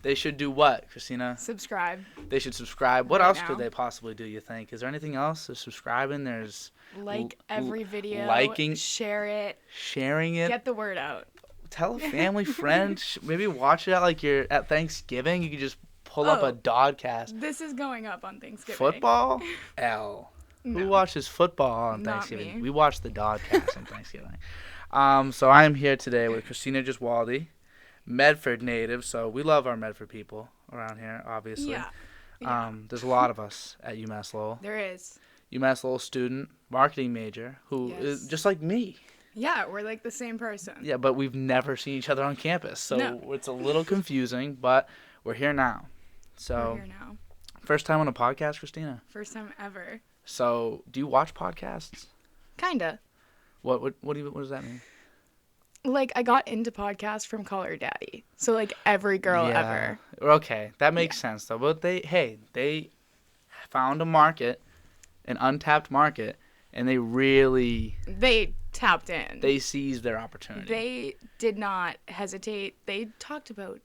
They should do what, Christina? Subscribe. They should subscribe. What Right else now. could they possibly do, you think? Is there anything else? There's subscribing. There's Every video. liking. Share it. Sharing it. Get the word out. Tell a family, friend. Maybe watch it at you're at Thanksgiving. You could just pull up a DOD-Cast. This is going up on Thanksgiving. Football? L. No. Who watches football on Not Thanksgiving? me. We watch the DOD-Cast on Thanksgiving. So I'm here today with Christina Gesualdi, Medford native. So we love our Medford people around here, obviously. Yeah. There's a lot of us at UMass Lowell. There is. UMass Lowell student, marketing major, who is just like me. Yeah, we're like the same person. Yeah, but we've never seen each other on campus, so No. it's a little confusing, but we're here now. So, We're here now. first time on a podcast, Christina? First time ever. So, do you watch podcasts? Kinda. What does that mean? Like, I got into podcasts from Call Her Daddy. So, like, every girl ever. Okay, that makes sense, though. But they found a market, an untapped market, and They tapped in. they seized their opportunity. They did not hesitate. They talked about...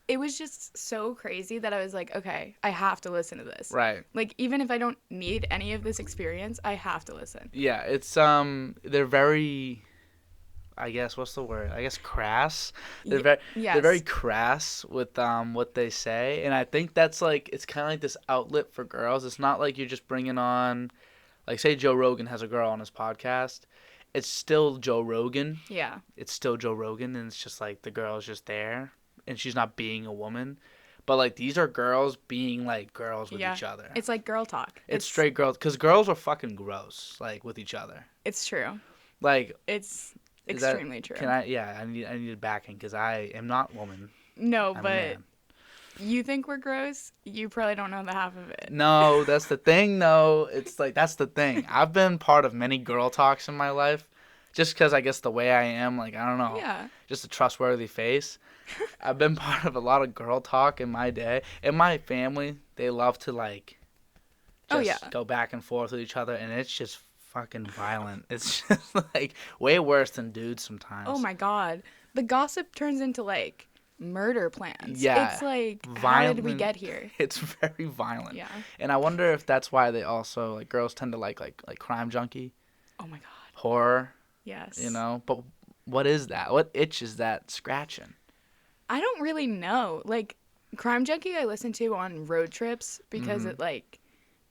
It was just so crazy that I was like, okay, I have to listen to this. Right. Like, even if I don't need any of this experience, I have to listen. Yeah, it's they're very, I guess, what's the word? I guess crass. They're Yes. they're very crass with what they say, and I think that's like it's kind of like this outlet for girls. It's not like you're just bringing on, like, say Joe Rogan has a girl on his podcast. It's still Joe Rogan. Yeah. It's still Joe Rogan, and it's just like the girl's just there, and she's not being a woman. But, like, these are girls being, like, girls with each other. It's like girl talk. It's straight girls. Because girls are fucking gross, like, with each other. It's true. Like... It's Is that- extremely true. I need backing because I am not woman. No, I'm a but man. you think we're gross? You probably don't know the half of it. No, that's the thing, though. It's like, that's the thing. I've been part of many girl talks in my life just because I guess the way I am, like, I don't know. Yeah. Just a trustworthy face. I've been part of a lot of girl talk in my day. In my family, they love to, like, just go back and forth with each other, and it's just fucking violent. It's just, like, way worse than dudes sometimes. Oh, my God. The gossip turns into, like, murder plans. Yeah. It's like, how Violent. did we get here? It's very violent. Yeah. And I wonder if that's why they also, like, girls tend to like Crime Junkie, Oh, my God. horror, Yes. you know? But what is that? What itch is that scratching? I don't really know. Like, Crime Junkie I listen to on road trips because it, like,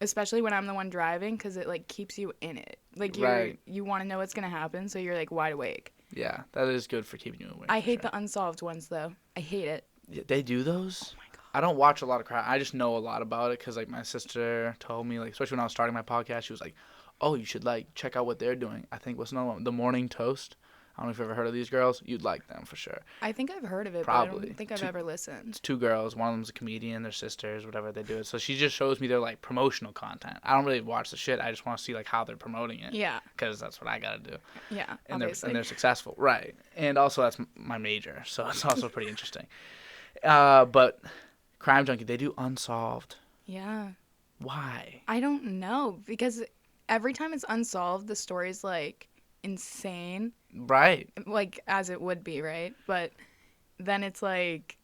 especially when I'm the one driving, because it, like, keeps you in it. Like, you want to know what's going to happen, so you're, like, wide awake. Yeah, that is good for keeping you awake. I hate the unsolved ones, though. I hate it. Yeah, they do those? Oh, my God. I don't watch a lot of crime. I just know a lot about it because, like, my sister told me, like, especially when I was starting my podcast, she was like, oh, you should, like, check out what they're doing. I think, what's another one? The Morning Toast. I don't know if you've ever heard of these girls. You'd like them for sure. I think I've heard of it, Probably. but I don't think I've ever listened. It's two girls. One of them's a comedian. They're sisters, whatever they do it. So she just shows me their, like, promotional content. I don't really watch the shit. I just want to see, like, how they're promoting it. Yeah. Because that's what I got to do. Yeah, And obviously. they're successful. Right. And also that's my major. So it's also pretty interesting. But Crime Junkie, they do unsolved. Yeah. Why? I don't know, because every time it's unsolved, the story's, like, insane. Right. Like, as it would be, right? But then it's like,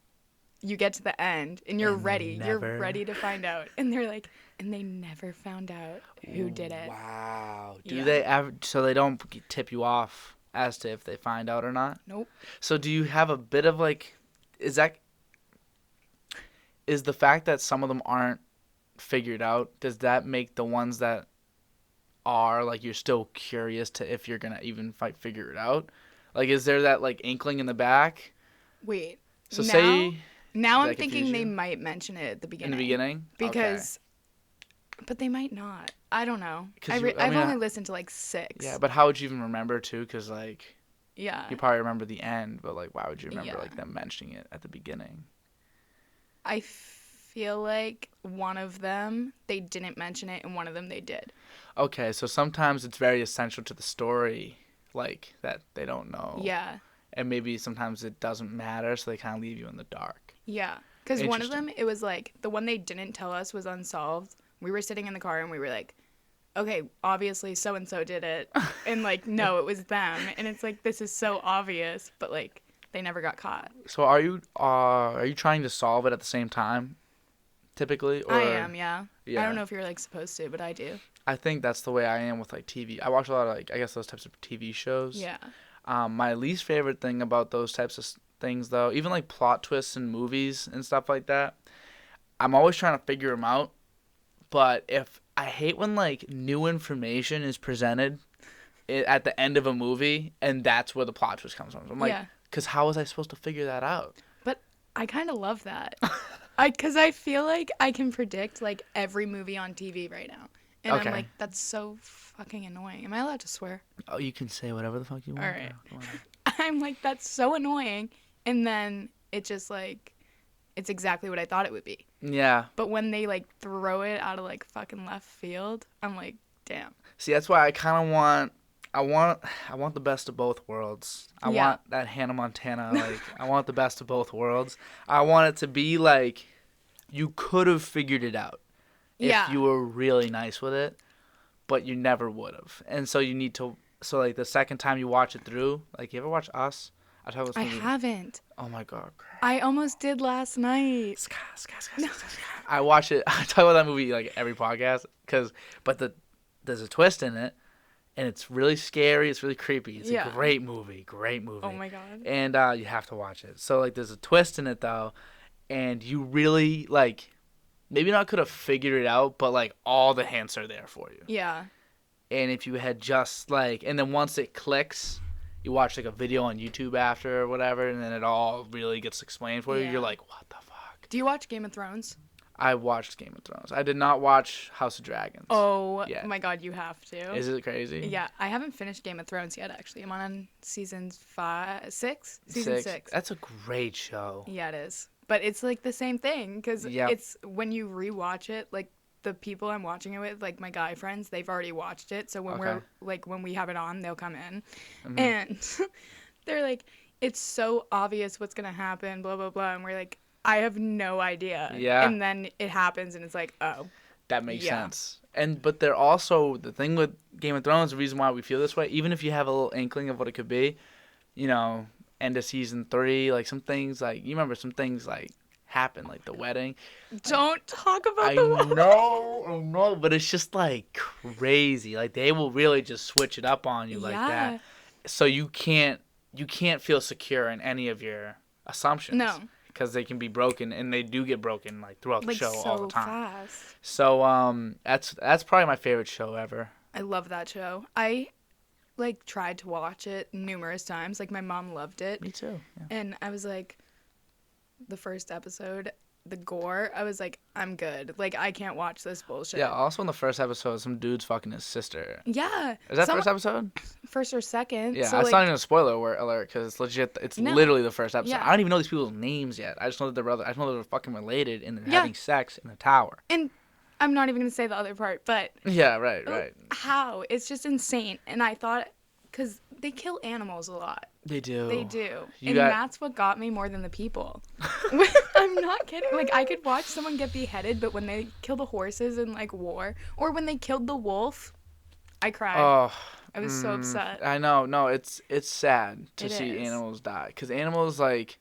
you get to the end, and you're And ready. You're never- ready to find out. And they're like, and they never found out who did it. Wow. Do Yeah. they ever, so they don't tip you off as to if they find out or not? Nope. So do you have a bit of, like, is the fact that some of them aren't figured out, does that make the ones that are, like, you're still curious to if you're going to even figure it out? Like, is there that, like, inkling in the back? Wait. So now, say... Now Did I'm that confuse thinking they you? might mention it at the In beginning. the beginning? Because... But they might not. I don't know. 'Cause I've only listened to, like, 6. Yeah, but how would you even remember, too? Because, like, Yeah. you probably remember the end, but, like, why would you remember, Yeah. like, them mentioning it at the beginning? I feel like one of them, they didn't mention it, and one of them they did. Okay, so sometimes it's very essential to the story, like, that they don't know. Yeah. And maybe sometimes it doesn't matter, so they kind of leave you in the dark. Yeah. Because one of Interesting. them, it was like, the one they didn't tell us was unsolved. We were sitting in the car, and we were like, okay, obviously so-and-so did it. And, like, no, it was them. And it's like, this is so obvious. But, like, they never got caught. So are you trying to solve it at the same time, typically? Or... I am, yeah. I don't know if you're like supposed to, but I do. I think that's the way I am with like TV. I watch a lot of like, I guess, those types of TV shows. Yeah. My least favorite thing about those types of things, though, even like plot twists in movies and stuff like that, I'm always trying to figure them out. But if I hate when like new information is presented at the end of a movie, and that's where the plot twist comes from. So I'm like, because how was I supposed to figure that out? But I kind of love that. Because I feel like I can predict like every movie on TV right now. And I'm like, that's so fucking annoying. Am I allowed to swear? Oh, you can say whatever the fuck you want. All right. I'm like, that's so annoying. And then it just like, it's exactly what I thought it would be. Yeah. But when they like throw it out of like fucking left field, I'm like, damn. See, that's why I kind of want, I want the best of both worlds. I want that Hannah Montana, like, I want the best of both worlds. I want it to be like, you could have figured it out if you were really nice with it, but you never would have. And so you need to, so like the second time you watch it through, like, you ever watch Us? I haven't. Oh my God. I almost did last night. I watch it. I talk about that movie like every podcast, but there's a twist in it, and it's really scary. It's really creepy. It's a great movie. Oh my God. And you have to watch it. So like, there's a twist in it though, and you really like, maybe not could have figured it out, but like all the hints are there for you. Yeah. And if you had just like, and then once it clicks, you watch like a video on YouTube after or whatever, and then it all really gets explained for you. You're like, what the fuck? Do you watch Game of Thrones? I watched Game of Thrones. I did not watch House of Dragons. Oh my God, you have to. Is it crazy? Yeah, I haven't finished Game of Thrones yet, actually. I'm on season 6. Season 6. That's a great show. Yeah, it is. But it's like the same thing, because it's when you rewatch it, like the people I'm watching it with, like my guy friends, they've already watched it. So when we're like, when we have it on, they'll come in and they're like, it's so obvious what's going to happen, blah, blah, blah. And we're like, I have no idea. Yeah. And then it happens and it's like, oh. That makes sense. But they're also, the thing with Game of Thrones, the reason why we feel this way, even if you have a little inkling of what it could be, you know, end of season 3, like some things, like, you remember some things like happen, like the wedding. Don't talk about the wedding. I know, but it's just like crazy. Like they will really just switch it up on you like that. So you can't feel secure in any of your assumptions. No. Because they can be broken, and they do get broken like throughout the show all the time. Fast. So that's probably my favorite show ever. I love that show. I like tried to watch it numerous times. Like my mom loved it. Me too. Yeah. And I was like, the first episode, the gore, I was like, I'm good. Like I can't watch this bullshit. Yeah. Also in the first episode, some dude's fucking his sister. Yeah. Is that first episode? First or second. Yeah, so it's not even a spoiler alert because it's legit. It's literally the first episode. Yeah. I don't even know these people's names yet. I just know that they're brothers. I just know they're fucking related and they're having sex in a tower. And I'm not even gonna say the other part, but yeah, right. How? It's just insane. And I thought, because they kill animals a lot. They do. That's what got me more than the people. I'm not kidding. Like, I could watch someone get beheaded, but when they kill the horses in, like, war, or when they killed the wolf, I cried. Oh. I was so upset. I know. No, it's sad to see animals die. Because animals, like...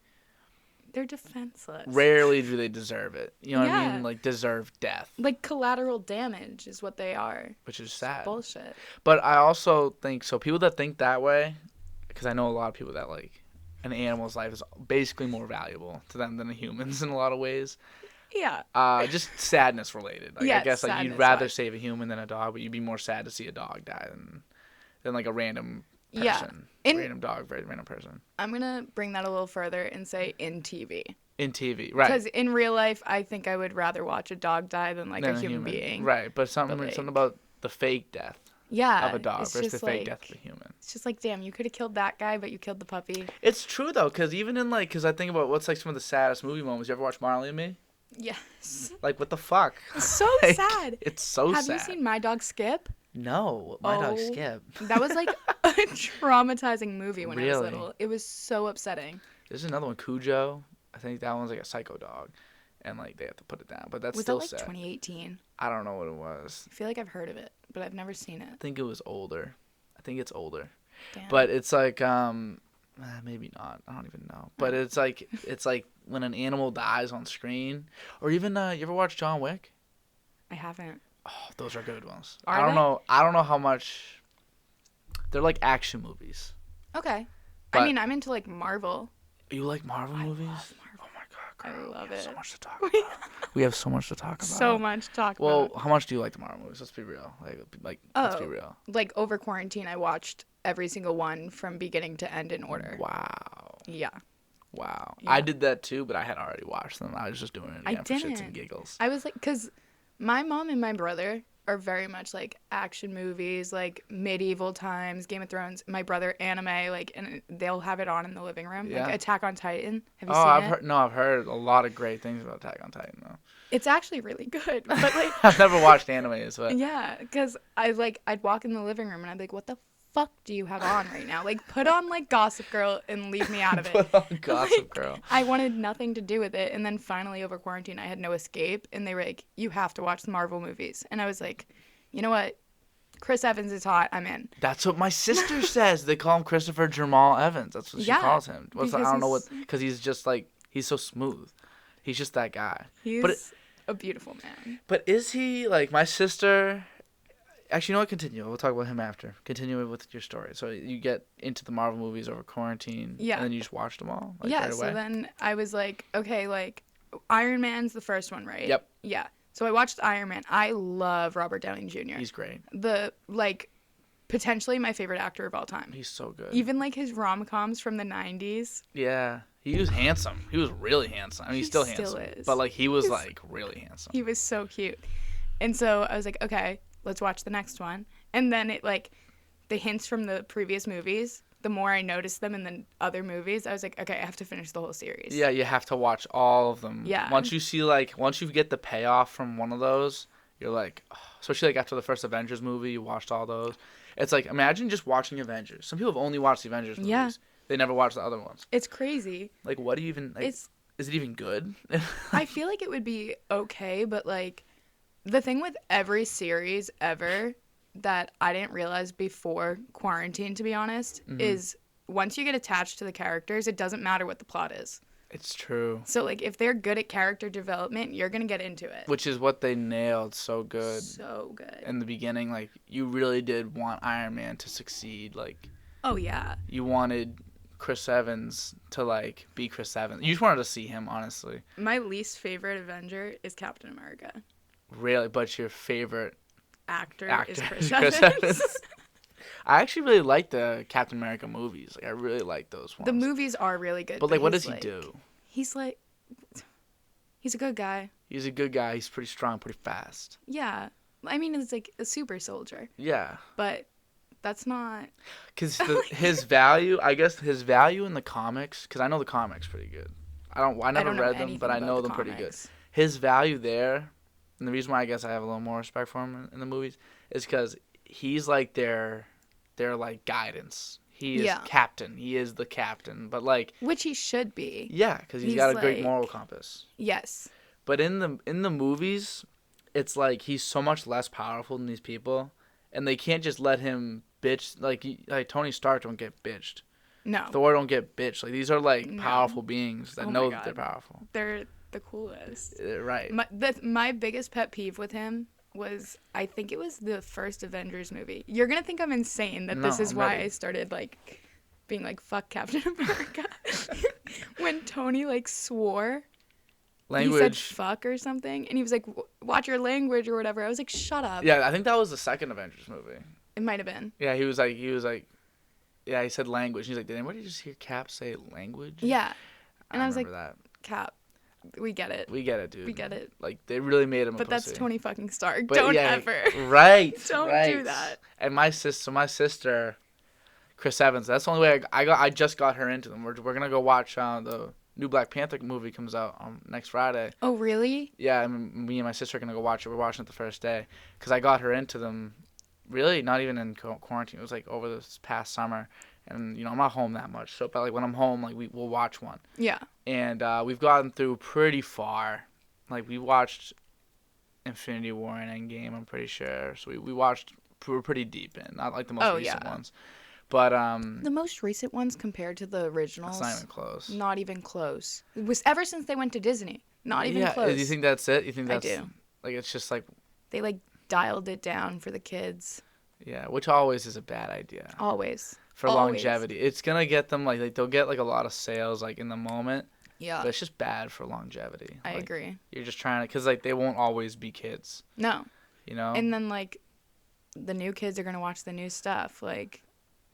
They're defenseless. Rarely do they deserve it. You know what I mean? Like, deserve death. Like, collateral damage is what they are. Which is sad. It's bullshit. But I also think... So, people that think that way... Because I know a lot of people that, like, an animal's life is basically more valuable to them than a human's in a lot of ways. Yeah. Just sadness related. Like, I guess, like, you'd rather save a human than a dog, but you'd be more sad to see a dog die than like, a random person. Random dog, random person. I'm going to bring that a little further and say in TV. In TV, right. Because in real life, I think I would rather watch a dog die than, like, a human being. Right, but something about the fake death. Yeah, of a dog versus the fake death of a human. It's just like, damn, you could have killed that guy, but you killed the puppy. It's true, though, because even in, like, because I think about what's, like, some of the saddest movie moments. You ever watch Marley and Me? Yes. Like, what the fuck? It's so like, sad. It's so sad. Have you seen My Dog Skip? No, My Dog Skip. That was, like, a traumatizing movie when I was little. It was so upsetting. There's another one, Cujo. I think that one's, like, a psycho dog. And, like, they have to put it down. But that's still sad. Was that, like, 2018? I don't know what it was. I feel like I've heard of it, but I've never seen it. I think it was older. I think it's older. Damn. But it's, like, Maybe not. I don't even know. But it's like when an animal dies on screen, or even you ever watch John Wick? I haven't. Oh, those are good ones. I don't know how much. They're like action movies. Okay. I mean, I'm into like Marvel. You like Marvel movies? I love Marvel. Oh my God, girl. I love we have it. so much to talk about. We have so much to talk about. So much to talk about. Well, how much do you like the Marvel movies? Let's be real. Let's be real. Like over quarantine, I watched every single one from beginning to end in order. Wow. Yeah. Wow. Yeah. I did that too, but I had already watched them. I was just doing it again for shits and giggles. I was like, because my mom and my brother are very much like action movies, like medieval times, Game of Thrones. My brother, anime, like, and they'll have it on in the living room. Yeah. Like Attack on Titan. Have you seen it? I've heard a lot of great things about Attack on Titan though. It's actually really good, but like I've never watched animes, but yeah, because I'd walk in the living room and I'd be like, what the fuck do you have on right now? Like, put on like Gossip Girl and leave me out of it. Put on Gossip Girl. I wanted nothing to do with it, and then finally over quarantine I had no escape, and they were like, you have to watch the Marvel movies, and I was like, you know what, Chris Evans is hot, I'm in. That's what my sister says. They call him Christopher Jamal Evans. That's what she calls him. I don't know what, because he's just like, he's so smooth. He's just that guy. He's a beautiful man. But is he like my sister? Actually, you know what? Continue. We'll talk about him after. Continue with your story. So you get into the Marvel movies over quarantine. Yeah. And then you just watched them all. Like, right away? So then I was like, okay, like Iron Man's the first one, right? Yep. Yeah. So I watched Iron Man. I love Robert Downey Jr. He's great. Potentially my favorite actor of all time. He's so good. Even like his rom-coms from the 90s. Yeah. He was handsome. He was really handsome. I mean, he's still handsome. Is. But like he was like really handsome. He was so cute. And so I was like, okay, let's watch the next one. And then it like the hints from the previous movies, the more I noticed them in the other movies, I was like, okay, I have to finish the whole series. Yeah, you have to watch all of them. Yeah. Once you get the payoff from one of those, you're like, oh, especially like after the first Avengers movie, you watched all those. It's like, imagine just watching Avengers. Some people have only watched the Avengers movies. Yeah. They never watched the other ones. It's crazy. Like, what do you even... Like, is it even good? I feel like it would be okay, but, like, the thing with every series ever that I didn't realize before quarantine, to be honest, is once you get attached to the characters, it doesn't matter what the plot is. It's true. So, like, if they're good at character development, you're going to get into it. Which is what they nailed so good. So good. In the beginning, like, you really did want Iron Man to succeed. Like... Oh, yeah. You wanted Chris Evans to, like, be Chris Evans. You just wanted to see him, honestly. My least favorite Avenger is Captain America. Really? But your favorite actor is Chris Evans. I actually really like the Captain America movies. Like, I really like those ones. The movies are really good. But like, what does he do? He's like... He's a good guy. He's a good guy. He's pretty strong, pretty fast. Yeah. I mean, it's like a super soldier. Yeah. But... That's not... Because his value, I guess his value in the comics, because I know the comics pretty good. I never read them, but I know them pretty good. His value there, and the reason why I guess I have a little more respect for him in the movies, is because he's like their like guidance. He is captain. He is the captain. But like... Which he should be. Yeah, because he's got a great moral compass. Yes. But in the movies, it's like he's so much less powerful than these people, and they can't just let him... bitch, like Tony Stark don't get bitched. No. Thor don't get bitched. Like, these are like powerful beings that know that they're powerful. They're the coolest. Right. My biggest pet peeve with him was, I think it was the first Avengers movie. You're gonna think I'm insane that this is why I started like being like, fuck Captain America. When Tony like swore. Language. He said fuck or something, and he was like, watch your language or whatever. I was like, shut up. Yeah, I think that was the second Avengers movie. It might have been. Yeah, he was like, yeah, he said language. He's like, did anybody just hear Cap say language? Yeah. And I was like, that. Cap, we get it. We get it, dude. We get it. Like, they really made him a pussy. But that's Tony fucking Stark. Don't ever. Right. Don't do that. And my sister, Chris Evans, that's the only way I just got her into them. We're going to go watch the new Black Panther movie comes out next Friday. Oh, really? Yeah, me and my sister are going to go watch it. We're watching it the first day. Because I got her into them. Really, not even in quarantine. It was like over this past summer, and I'm not home that much. So, but like when I'm home, like we'll watch one. Yeah. And we've gotten through pretty far. Like we watched Infinity War and Endgame. I'm pretty sure. So we were pretty deep in, not like the most recent ones. But the most recent ones compared to the originals, it's not even close. Not even close. It was ever since they went to Disney. Not even close. Yeah, do you think that's it? You think that's... I do. Like, it's just like... They, like, dialed it down for the kids. Yeah, which always is a bad idea. Always. For longevity. It's going to get them, like, they'll get, like, a lot of sales, like, in the moment. Yeah. But it's just bad for longevity. I agree. You're just trying to... Because, like, they won't always be kids. No. You know? And then, like, the new kids are going to watch the new stuff. Like,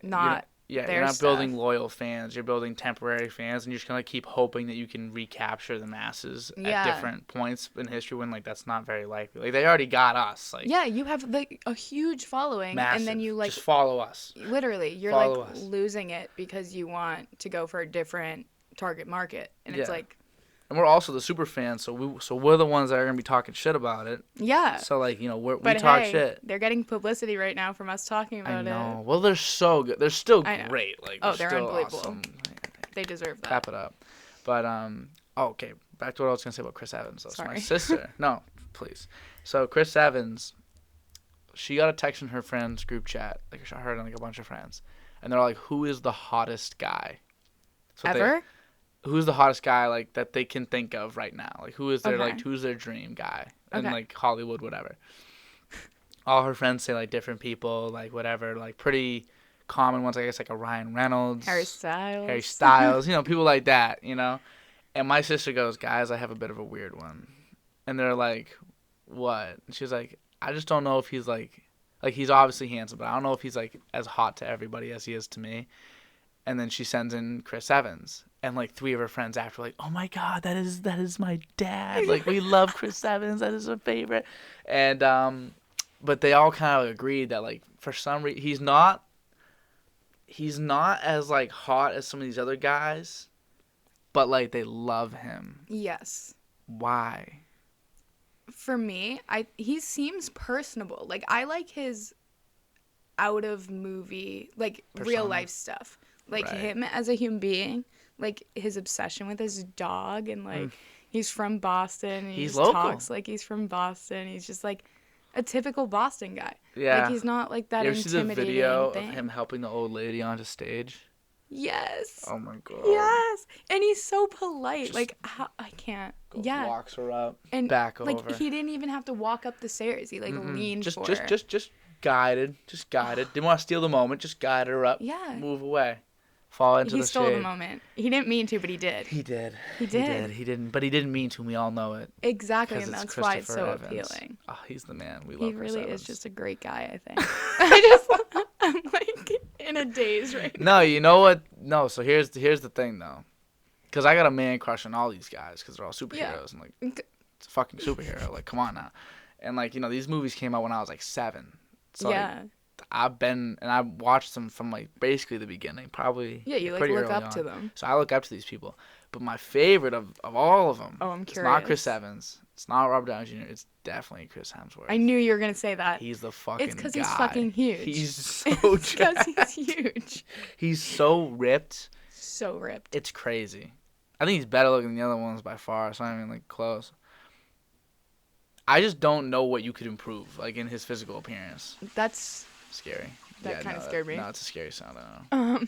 not... Yeah, you're not building loyal fans. You're building temporary fans, and you're just going to keep hoping that you can recapture the masses at different points in history when, like, that's not very likely. Like, they already got us. Like, yeah, you have, like, a huge following, massive. And then you, like... Just follow us. Literally, you're, follow like, us. losing it because you want to go for a different target market. And it's, like... And we're also the super fans, so we're the ones that are going to be talking shit about it. Yeah. So, like, you know, we talk shit. They're getting publicity right now from us talking about it. I know. Well, they're so good. They're still great. Like, they're still unbelievable. Awesome. They deserve that. Clap it up. But, okay. Back to what I was going to say about Chris Evans. That's Sorry. my sister. No, please. So, Chris Evans, she got a text in her friends group chat. Like, I heard on, like, a bunch of friends. And they're like, who is the hottest guy? Ever? Who's the hottest guy, like, that they can think of right now? Like, who is their, like, who's their dream guy? And, like, Hollywood, whatever. All her friends say, like, different people, like, whatever. Like, pretty common ones, I guess, like a Ryan Reynolds. Harry Styles. You know, people like that, you know? And my sister goes, guys, I have a bit of a weird one. And they're like, what? And she's like, I just don't know if he's, like, he's obviously handsome, but I don't know if he's, like, as hot to everybody as he is to me. And then she sends in Chris Evans. And, like, 3 of her friends after, like, oh, my God, that is my dad. Like, we love Chris Evans. That is our favorite. And, but they all kind of agreed that, like, for some reason, he's not as, like, hot as some of these other guys. But, like, they love him. Yes. Why? For me, he seems personable. Like, I like his out-of-movie, like, real-life stuff. Like, him as a human being, like, his obsession with his dog, and, like, he's from Boston, and he just talks like he's from Boston. He's just, like, a typical Boston guy. Yeah. Like, he's not, like, that intimidating thing. You ever see the video of him helping the old lady onto stage? Yes. Oh, my God. Yes. And he's so polite. Just like, I can't. Walks her up, and back like, over. He didn't even have to walk up the stairs. He, like, leaned for her. Just guided. Just guided. Didn't want to steal the moment. Just guided her up. Yeah. Move away. Fall into the shade. He stole the moment. He didn't mean to, but he did. He did. He did. He didn't. But he didn't mean to. We all know it. Exactly, and that's why it's so appealing. Oh, he's the man. We love He really is just a great guy, I think. I'm like in a daze right No, now. you know what? No, so here's the thing, though. Because I got a man crush on all these guys because they're all superheroes. And, like, it's a fucking superhero. Like, come on now. And, like, you know, these movies came out when I was, like, 7. So, yeah. Like, I've watched them from, like, basically the beginning, probably. Yeah, you, like, look up to them. So I look up to these people. But my favorite of all of them, I'm curious. It's not Chris Evans. It's not Robert Downey Jr. It's definitely Chris Hemsworth. I knew you were going to say that. He's the fucking guy. It's because he's fucking huge. He's so because he's huge. He's so ripped. So ripped. It's crazy. I think he's better looking than the other ones by far. It's not even, like, close. I just don't know what you could improve, like, in his physical appearance. That's scary. That kind of scared me. No, it's a scary sound. I don't know.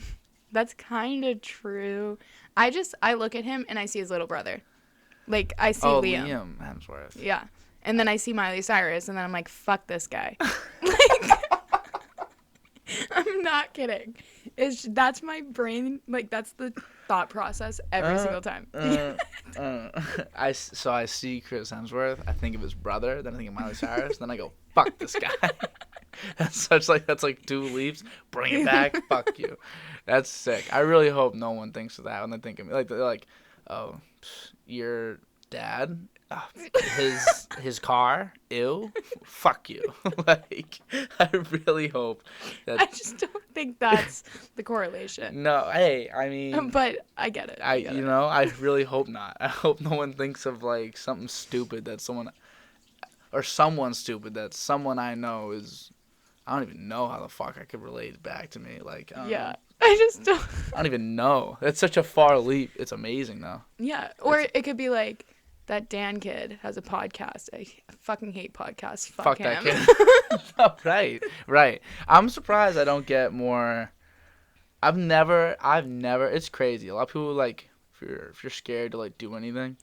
That's kind of true. I look at him and I see his little brother. Like, I see Liam Hemsworth. Yeah. And then I see Miley Cyrus, and then I'm like, fuck this guy. Like, I'm not kidding. That's my brain. Like, that's the thought process every single time. I see Chris Hemsworth. I think of his brother. Then I think of Miley Cyrus. Then I go, fuck this guy. That's like 2 leaps. Bring it back. Fuck you. That's sick. I really hope no one thinks of that when they think of me. Like, they're like, oh, your dad, his car, ew, fuck you. Like, I really hope that. I just don't think that's the correlation. No, hey, I mean. But I get it. I really hope not. I hope no one thinks of, like, something stupid that someone I know is. I don't even know how the fuck I could relate it back to me. Like, yeah, I just don't. I don't even know. That's such a far leap. It's amazing, though. Yeah, or it could be like that Dan kid has a podcast. I fucking hate podcasts. Fuck him. That kid. Oh, right. I'm surprised I don't get more I've never. It's crazy. A lot of people like if you're scared to like do anything,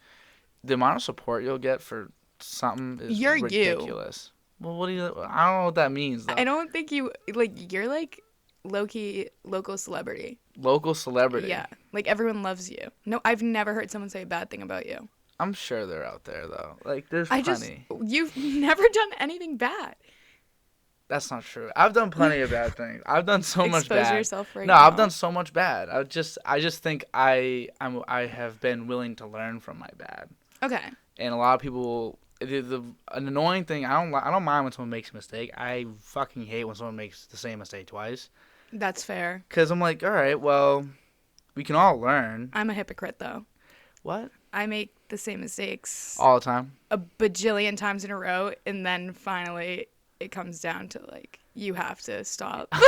the amount of support you'll get for something is ridiculous. Well, what do you? I don't know what that means, though. I don't think you like. You're like low-key local celebrity. Local celebrity. Yeah, like everyone loves you. No, I've never heard someone say a bad thing about you. I'm sure they're out there though. Like there's plenty. You've never done anything bad. That's not true. I've done plenty of bad things. I've done so much bad. Expose yourself right No, now. I've done so much bad. I just think I have been willing to learn from my bad. Okay. And a lot of people, an annoying thing. I don't mind when someone makes a mistake. I fucking hate when someone makes the same mistake twice. That's fair. Because I'm like, all right, well, we can all learn. I'm a hypocrite though. What? I make the same mistakes all the time, a bajillion times in a row, and then finally it comes down to like you have to stop. Like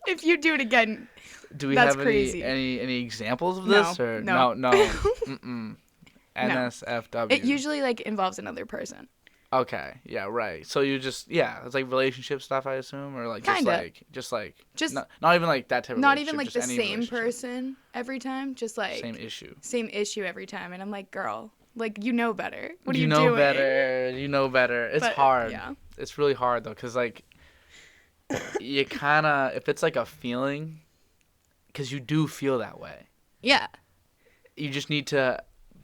if you do it again, do we that's have crazy. any examples of this or no? Mm-mm. NSFW. It usually like involves another person. Okay, yeah, right. So you just it's like relationship stuff, I assume, or like just not even like that type of not even like just the same person every time, just like same issue every time, and I'm like, girl, like you know better. What are you doing? You know better. It's hard. Yeah. It's really hard though, cause like you kind of if it's like a feeling, cause you do feel that way. Yeah. You just need to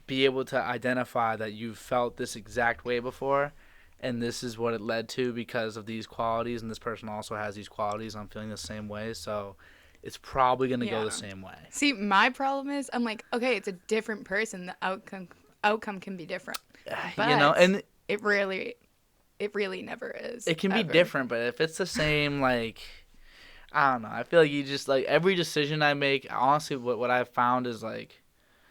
be able to identify that you've felt this exact way before, and this is what it led to because of these qualities, and this person also has these qualities. I'm feeling the same way, so it's probably going to go the same way. See, my problem is I'm like, okay, it's a different person. The outcome can be different. But and it really never is. It can be different, but if it's the same, like, I don't know. I feel like you just, like, every decision I make, honestly, what I've found is, like,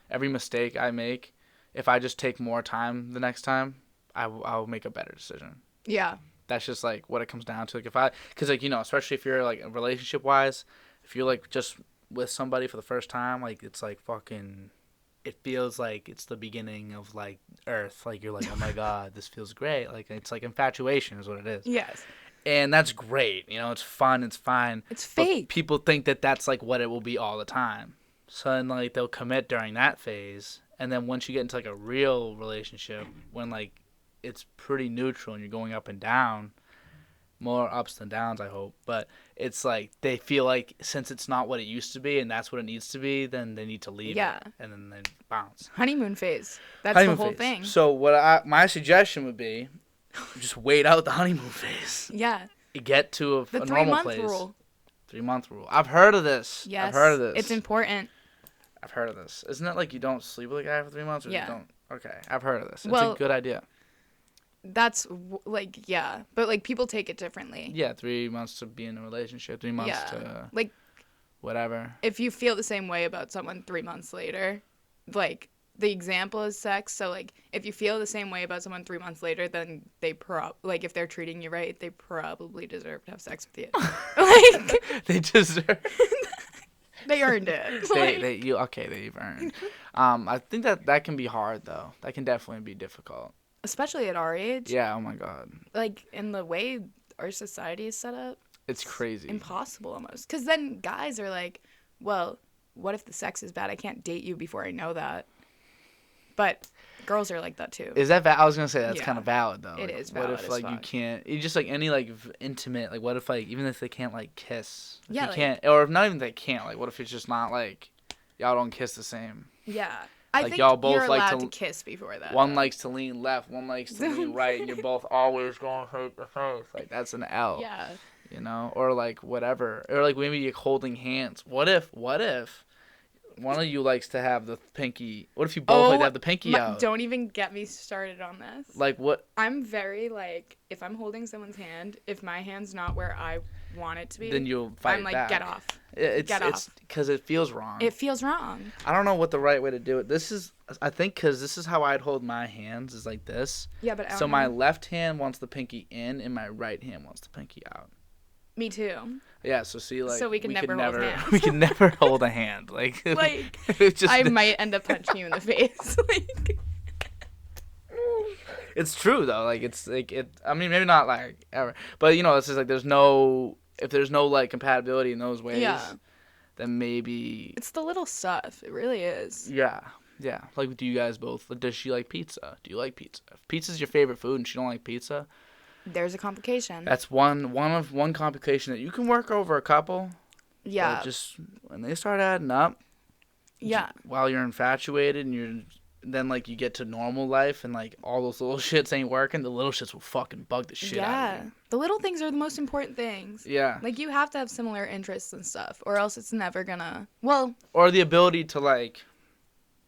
every mistake I make, if I just take more time the next time, I'll make a better decision. Yeah. That's just, like, what it comes down to. Like, because, like, especially if you're, like, relationship-wise, if you're, like, just with somebody for the first time, like, it's, like, fucking, it feels like it's the beginning of, like, Earth. Like, you're like, oh, my God, this feels great. Like, it's, like, infatuation is what it is. Yes. And that's great. It's fun. It's fine. It's fake. But people think that that's, like, what it will be all the time. So then, like, they'll commit during that phase, and then once you get into, like, a real relationship, when, like, it's pretty neutral and you're going up and down, more ups than downs, I hope, but it's, like, they feel like since it's not what it used to be and that's what it needs to be, then they need to leave it, and then they bounce. Honeymoon phase. That's the whole thing. So my suggestion would be just wait out the honeymoon phase. Yeah. Get to a normal place. The 3-month rule. 3-month rule. I've heard of this. Yes. I've heard of this. It's important. I've heard of this. Isn't it like you don't sleep with a guy for 3 months? Or yeah. You don't? Okay, I've heard of this. It's a good idea. That's like, yeah. But like people take it differently. Yeah, 3 months to be in a relationship, 3 months to like whatever. If you feel the same way about someone 3 months later, like the example is sex. So like if you feel the same way about someone 3 months later, then they like if they're treating you right, they probably deserve to have sex with you. Like they deserve. They earned it. They've earned. I think that can be hard though. That can definitely be difficult. Especially at our age. Yeah. Oh my God. Like in the way our society is set up. It's crazy. Impossible almost. Because then guys are like, well, what if the sex is bad? I can't date you before I know that. But girls are like that too. Is that I was gonna say that's kind of valid though. It is valid. What if like you can't? You just like any like intimate like what if like even if they can't like kiss? Yeah. You can't or if not even they can't like what if it's just not like y'all don't kiss the same? Yeah. I think y'all both you're like allowed to kiss before that. One likes to lean left, one likes to lean right, and you're both always going face to face. Like that's an L. Yeah. Or like whatever, or like maybe you're holding hands. What if one of you likes to have the pinky? What if you both like to have the pinky out? Don't even get me started on this. Like what? I'm very like if I'm holding someone's hand, if my hand's not where I want it to be, then you'll fight I'm like, back. get off. Get off. Because it feels wrong. It feels wrong. I don't know what the right way to do it. I think because this is how I'd hold my hands is like this. Yeah, but so my left hand wants the pinky in, and my right hand wants the pinky out. Me too. Yeah, so see, like, so we can never hold hands. We can never hold a hand. Like I might end up punching you in the face. Like, it's true though. Like it's like it. I mean, maybe not like ever, but it's just like if there's no like compatibility in those ways. Yeah. then maybe... It's the little stuff. It really is. Yeah. Yeah. Like, do you guys both... Does she like pizza? Do you like pizza? If pizza's your favorite food and she don't like pizza... There's a complication. That's one complication that you can work over a couple. Yeah. But just when they start adding up... Yeah. While you're infatuated and then, like, you get to normal life and, like, all those little shits ain't working, the little shits will fucking bug the shit out of you. The little things are the most important things. Yeah. Like, you have to have similar interests and stuff, or else it's never gonna... Well... Or the ability to, like,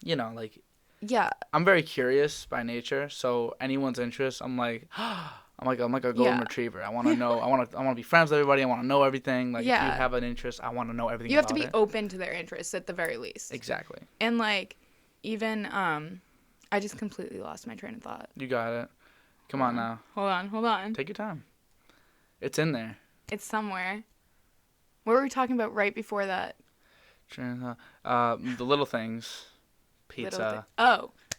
you know, like... Yeah. I'm very curious by nature, so anyone's interest, I'm like a golden retriever. I want to know. I want to be friends with everybody. I want to know everything. Like, if you have an interest, I want to know everything. You have to be open to their interests at the very least. Exactly. And like, even I just completely lost my train of thought. You got it. Come on now. Hold on. Take your time. It's in there. It's somewhere. What were we talking about right before that? The little things. Pizza.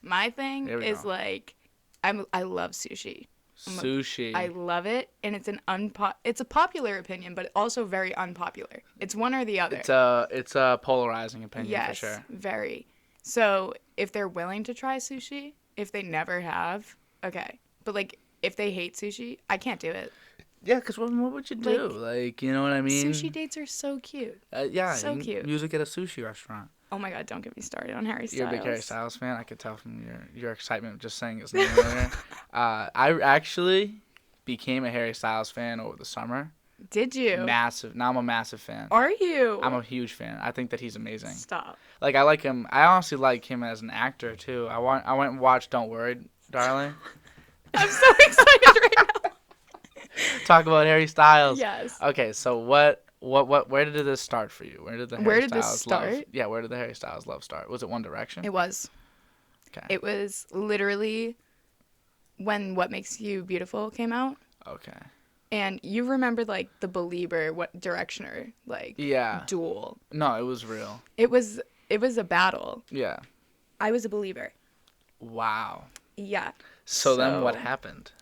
My thing is like, I love sushi. Sushi. I love it, and it's a popular opinion, but also very unpopular. It's one or the other. It's a polarizing opinion for sure. Yes, very. So if they're willing to try sushi, if they never have, okay. But like, if they hate sushi, I can't do it. Yeah, because what would you do? Like, you know what I mean? Sushi dates are so cute. Yeah, so cute. Music at a sushi restaurant. Oh my God, don't get me started on Harry Styles. You're a big Harry Styles fan. I could tell from your excitement just saying his name earlier. I actually became a Harry Styles fan over the summer. Did you? Massive. Now I'm a massive fan. Are you? I'm a huge fan. I think that he's amazing. Stop. Like, I like him. I honestly like him as an actor too. I went and watched Don't Worry, Darling. I'm so excited right now. Talk about Harry Styles. Yes. Okay, so where did this start for you? Where did the Harry Styles love? Yeah, where did the Harry Styles love start? Was it One Direction? It was. Okay. It was literally when What Makes You Beautiful came out. Okay. And you remembered like the Belieber, What Directioner, like duel. No, it was real. It was a battle. Yeah. I was a Belieber. Wow. Yeah. So then what happened?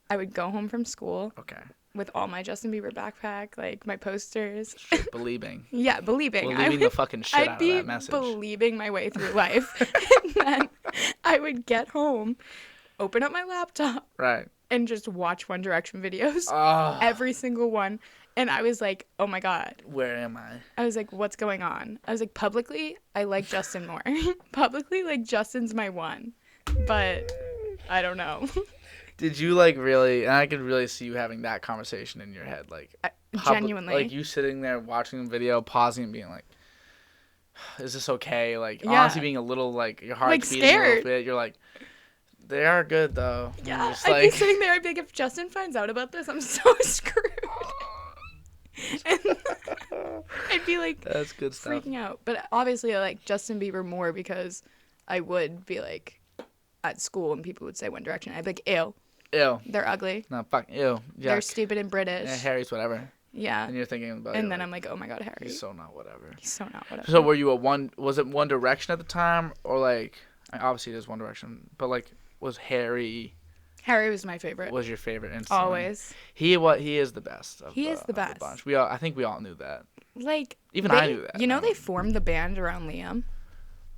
I would go home from school. Okay. With all my Justin Bieber backpack, like my posters. Believing. Yeah, believing. Believing the fucking shit out of that message. I'd be believing my way through life. And then I would get home, open up my laptop. Right. And just watch One Direction videos. Oh. Every single one. And I was like, oh my God. Where am I? I was like, what's going on? I was like, publicly, I like Justin more. Publicly, like, Justin's my one. But I don't know. Did you like really? And I could really see you having that conversation in your head, like genuinely, like you sitting there watching the video, pausing and being like, "Is this okay?" Like honestly, being a little like your heart's like, beating scared. A little bit. You're like, "They are good though." Yeah, I'd be sitting there. I'd be like, if Justin finds out about this, I'm so screwed. And I'd be like, that's good stuff. Freaking out. But obviously, I like Justin Bieber more because I would be like at school and people would say One Direction. I'd be like, ew. Ew. They're ugly. No, fuck, ew. Yuck. They're stupid and British. Yeah, Harry's whatever. Yeah. And you're thinking about it. And then I'm like, oh my God, Harry. He's so not whatever. He's so not whatever. So were you was it One Direction at the time? Or like, obviously it is One Direction, but like, was Harry was my favorite. Was your favorite instantly? Always. He is the best. He is the best. Bunch. I think we all knew that. Like, even I knew that. You know they formed the band around Liam?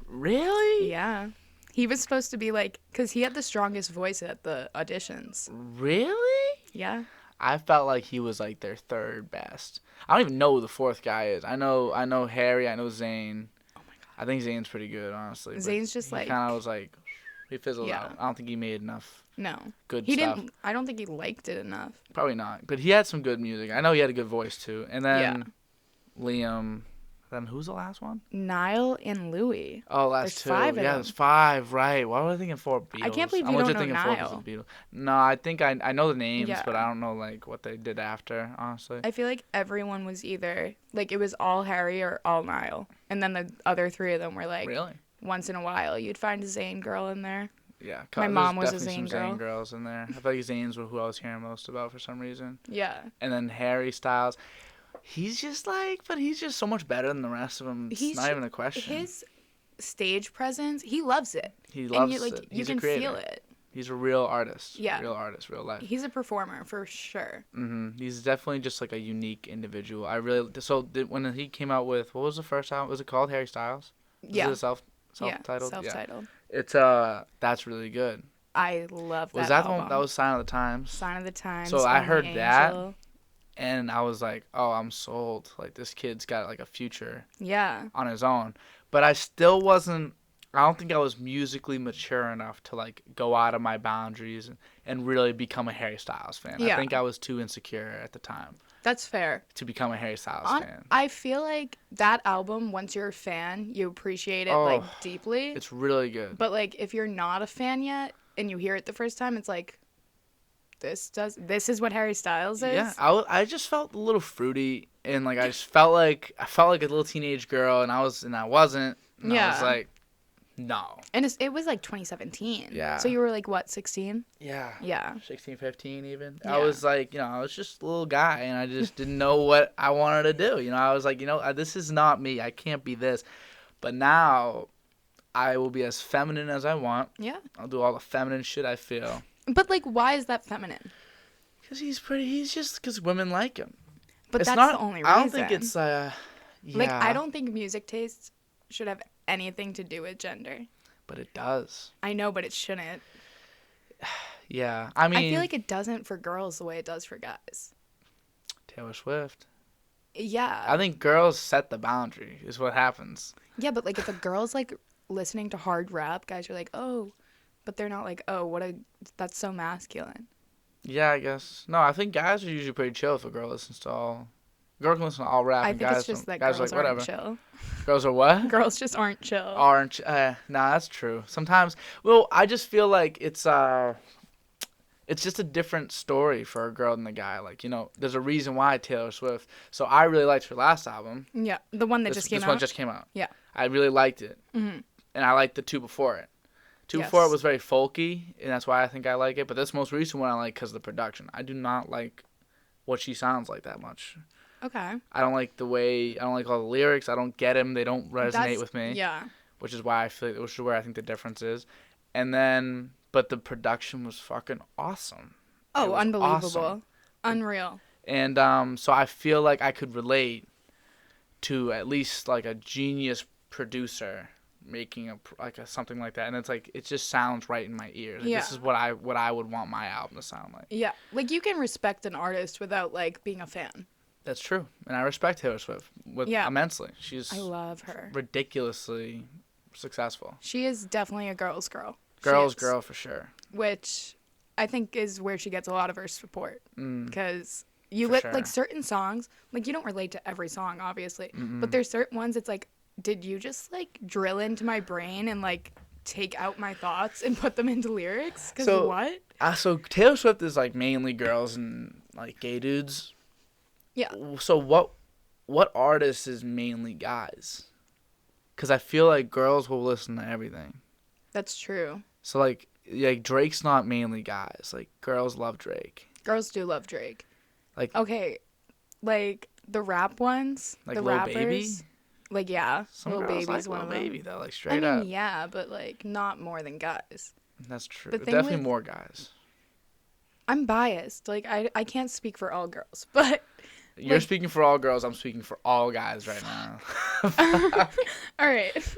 Really? Yeah. He was supposed to be like, because he had the strongest voice at the auditions. Really? Yeah. I felt like he was like their third best. I don't even know who the fourth guy is. I know Harry. I know Zayn. Oh my God. I think Zayn's pretty good, honestly. Zayn's just like. He kind of was like, he fizzled out. I don't think he made enough. No. Good he stuff. Didn't. I don't think he liked it enough. Probably not. But he had some good music. I know he had a good voice too. And then Liam. Then who's the last one? Niall and Louis. Oh, last there's two. 5 of them. There's 5. Right. Why was I thinking 4 Beatles? I can't believe you don't know Niall. No, I think I know the names, but I don't know like what they did after. Honestly. I feel like everyone was either like it was all Harry or all Niall, and then the other 3 of them were like. Really? Once in a while, you'd find a Zayn girl in there. Yeah. My mom was a Zayn girl. Zayn girls in there. I feel like Zayn's who I was hearing most about for some reason. Yeah. And then Harry Styles. He's just so much better than the rest of them. It's not even a question. His stage presence, he loves it. He loves it. He's you can feel it. He's a real artist. Yeah. Real artist, real life. He's a performer for sure. He's definitely just like a unique individual. When he came out with, what was the first album? Was it called Harry Styles? Yeah. Is it self-titled? Self-titled. Yeah. It's that's really good. I love that. Was that album. the one that was Sign of the Times? Sign of the Times. So I heard Angel. that, and I was like, oh, I'm sold. Like, this kid's got like a future. Yeah. On his own, but I still wasn't. I don't think I was musically mature enough to like go out of my boundaries and really become a Harry Styles fan. Yeah. I think I was too insecure at the time. That's fair. To become a Harry Styles fan. I feel like that album, once you're a fan, you appreciate it like deeply. It's really good. But like if you're not a fan yet and you hear it the first time, it's like this is what Harry Styles is. Yeah, I just felt a little fruity and like I felt like a little teenage girl and I wasn't. And I was like, no. And it was like 2017. Yeah. So you were like, what, 16? Yeah. Yeah. 16, 15 even. Yeah. I was like, I was just a little guy and I just didn't know what I wanted to do. I was like, this is not me. I can't be this. But now I will be as feminine as I want. Yeah. I'll do all the feminine shit I feel. But like, why is that feminine? Because because women like him. But that's the only reason. I don't think it's, yeah. Like, I don't think music tastes should have anything to do with gender. But it does. I know, but it shouldn't. Yeah, I mean, I feel like it doesn't for girls the way it does for guys. Taylor Swift. Yeah. I think girls set the boundary is what happens. Yeah, but like if a girl's like listening to hard rap, guys are like, oh, but they're not like, oh, that's so masculine. Yeah, I guess. No, I think guys are usually pretty chill if a girl listens to all. Girls can listen to all rap. I and think guys it's just that guys girls like, aren't whatever. chill. Girls are what? Girls just aren't chill. Nah, that's true. Sometimes, well, I just feel like it's just a different story for a girl than a guy. Like, there's a reason why Taylor Swift. So I really liked her last album. Yeah, the one that just came out. This one just came out. Yeah. I really liked it. Mm-hmm. And I liked the two before it. Before it was very folky, and that's why I think I like it. But this most recent one I like because of the production. I do not like what she sounds like that much. Okay. I don't like all the lyrics. I don't get them. They don't resonate with me. Yeah. Which is why which is where I think the difference is. And then, but the production was fucking awesome. Oh, unbelievable. Awesome. Unreal. And so I feel like I could relate to at least like a genius producer making something like that, and it's like it just sounds right in my ears. Like, this is what I would want my album to sound like. Yeah, like you can respect an artist without like being a fan. That's true, and I respect Taylor Swift immensely. I love her. Ridiculously successful. She is definitely a girl's girl. Girl for sure. Which I think is where she gets a lot of her support because like certain songs, like you don't relate to every song obviously, but there's certain ones it's like, did you just like drill into my brain and like take out my thoughts and put them into lyrics? Because what? So Taylor Swift is like mainly girls and like gay dudes. Yeah. So what artist is mainly guys? Because I feel like girls will listen to everything. That's true. So like Drake's not mainly guys. Like girls love Drake. Girls do love Drake. Like okay, like the rap ones, like the Lil rappers. Baby? Like, yeah, some Lil girls Baby's like one Lil of them. Baby, though, like, straight up. Yeah, but, like, not more than guys. That's true. Definitely more guys. I'm biased. Like, I can't speak for all girls, but... You're speaking for all girls. I'm speaking for all guys right now. All right.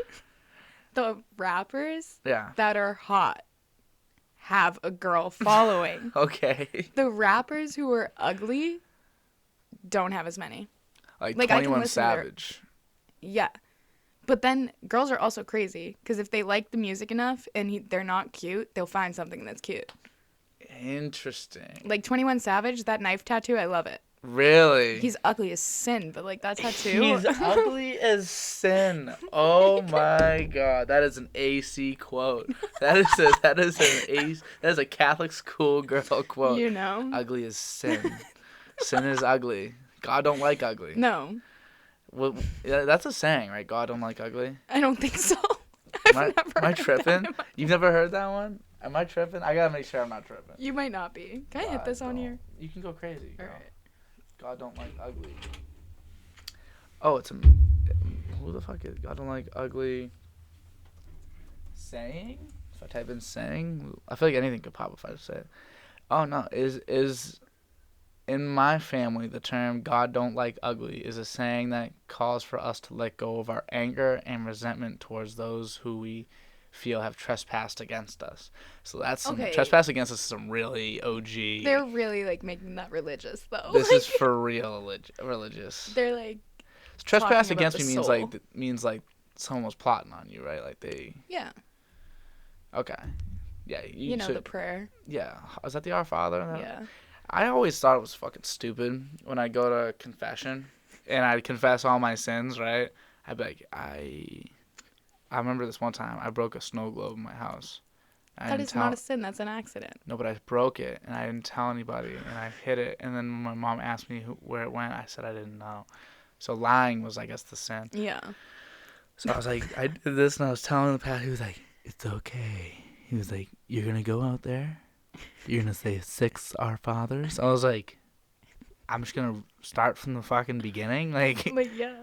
The rappers that are hot have a girl following. Okay. The rappers who are ugly don't have as many. Like 21 Savage. Yeah. But then girls are also crazy because if they like the music enough and they're not cute, they'll find something that's cute. Interesting. Like 21 Savage, that knife tattoo, I love it. Really? He's ugly as sin, but like that tattoo. He's ugly as sin. Oh my god, that is an AC quote. That is a Catholic school girl quote. You know. Ugly as sin. Sin is ugly. God don't like ugly. No. Well, that's a saying, right? God don't like ugly. I don't think so. Am I tripping? You've never heard that one? Am I tripping? I gotta make sure I'm not tripping. You might not be. Can I hit this on here? You can go crazy. All right. God don't like ugly. Oh, who the fuck is God don't like ugly? Saying? I type in saying, I feel like anything could pop up if I just say it. Oh no, is in my family the term "God don't like ugly" is a saying that calls for us to let go of our anger and resentment towards those who we feel have trespassed against us. So that's trespass against us is some really OG. They're really like making that religious though. This is for real religious. They're like trespass against me means like someone was plotting on you, right? Like they. Yeah. Okay. Yeah. You know the prayer. Yeah. Is that the Our Father? Yeah. I always thought it was fucking stupid when I go to confession and I'd confess all my sins, right? I'd be like, I remember this one time I broke a snow globe in my house. That is not a sin. That's an accident. No, but I broke it and I didn't tell anybody and I hid it. And then when my mom asked me where it went, I said I didn't know. So lying was, I guess, the sin. Yeah. So I was like, I did this and I was telling the pastor, he was like, it's okay. He was like, you're going to go out there. You're going to say 6 Our Fathers. I was like, I'm just going to start from the fucking beginning. Like yeah.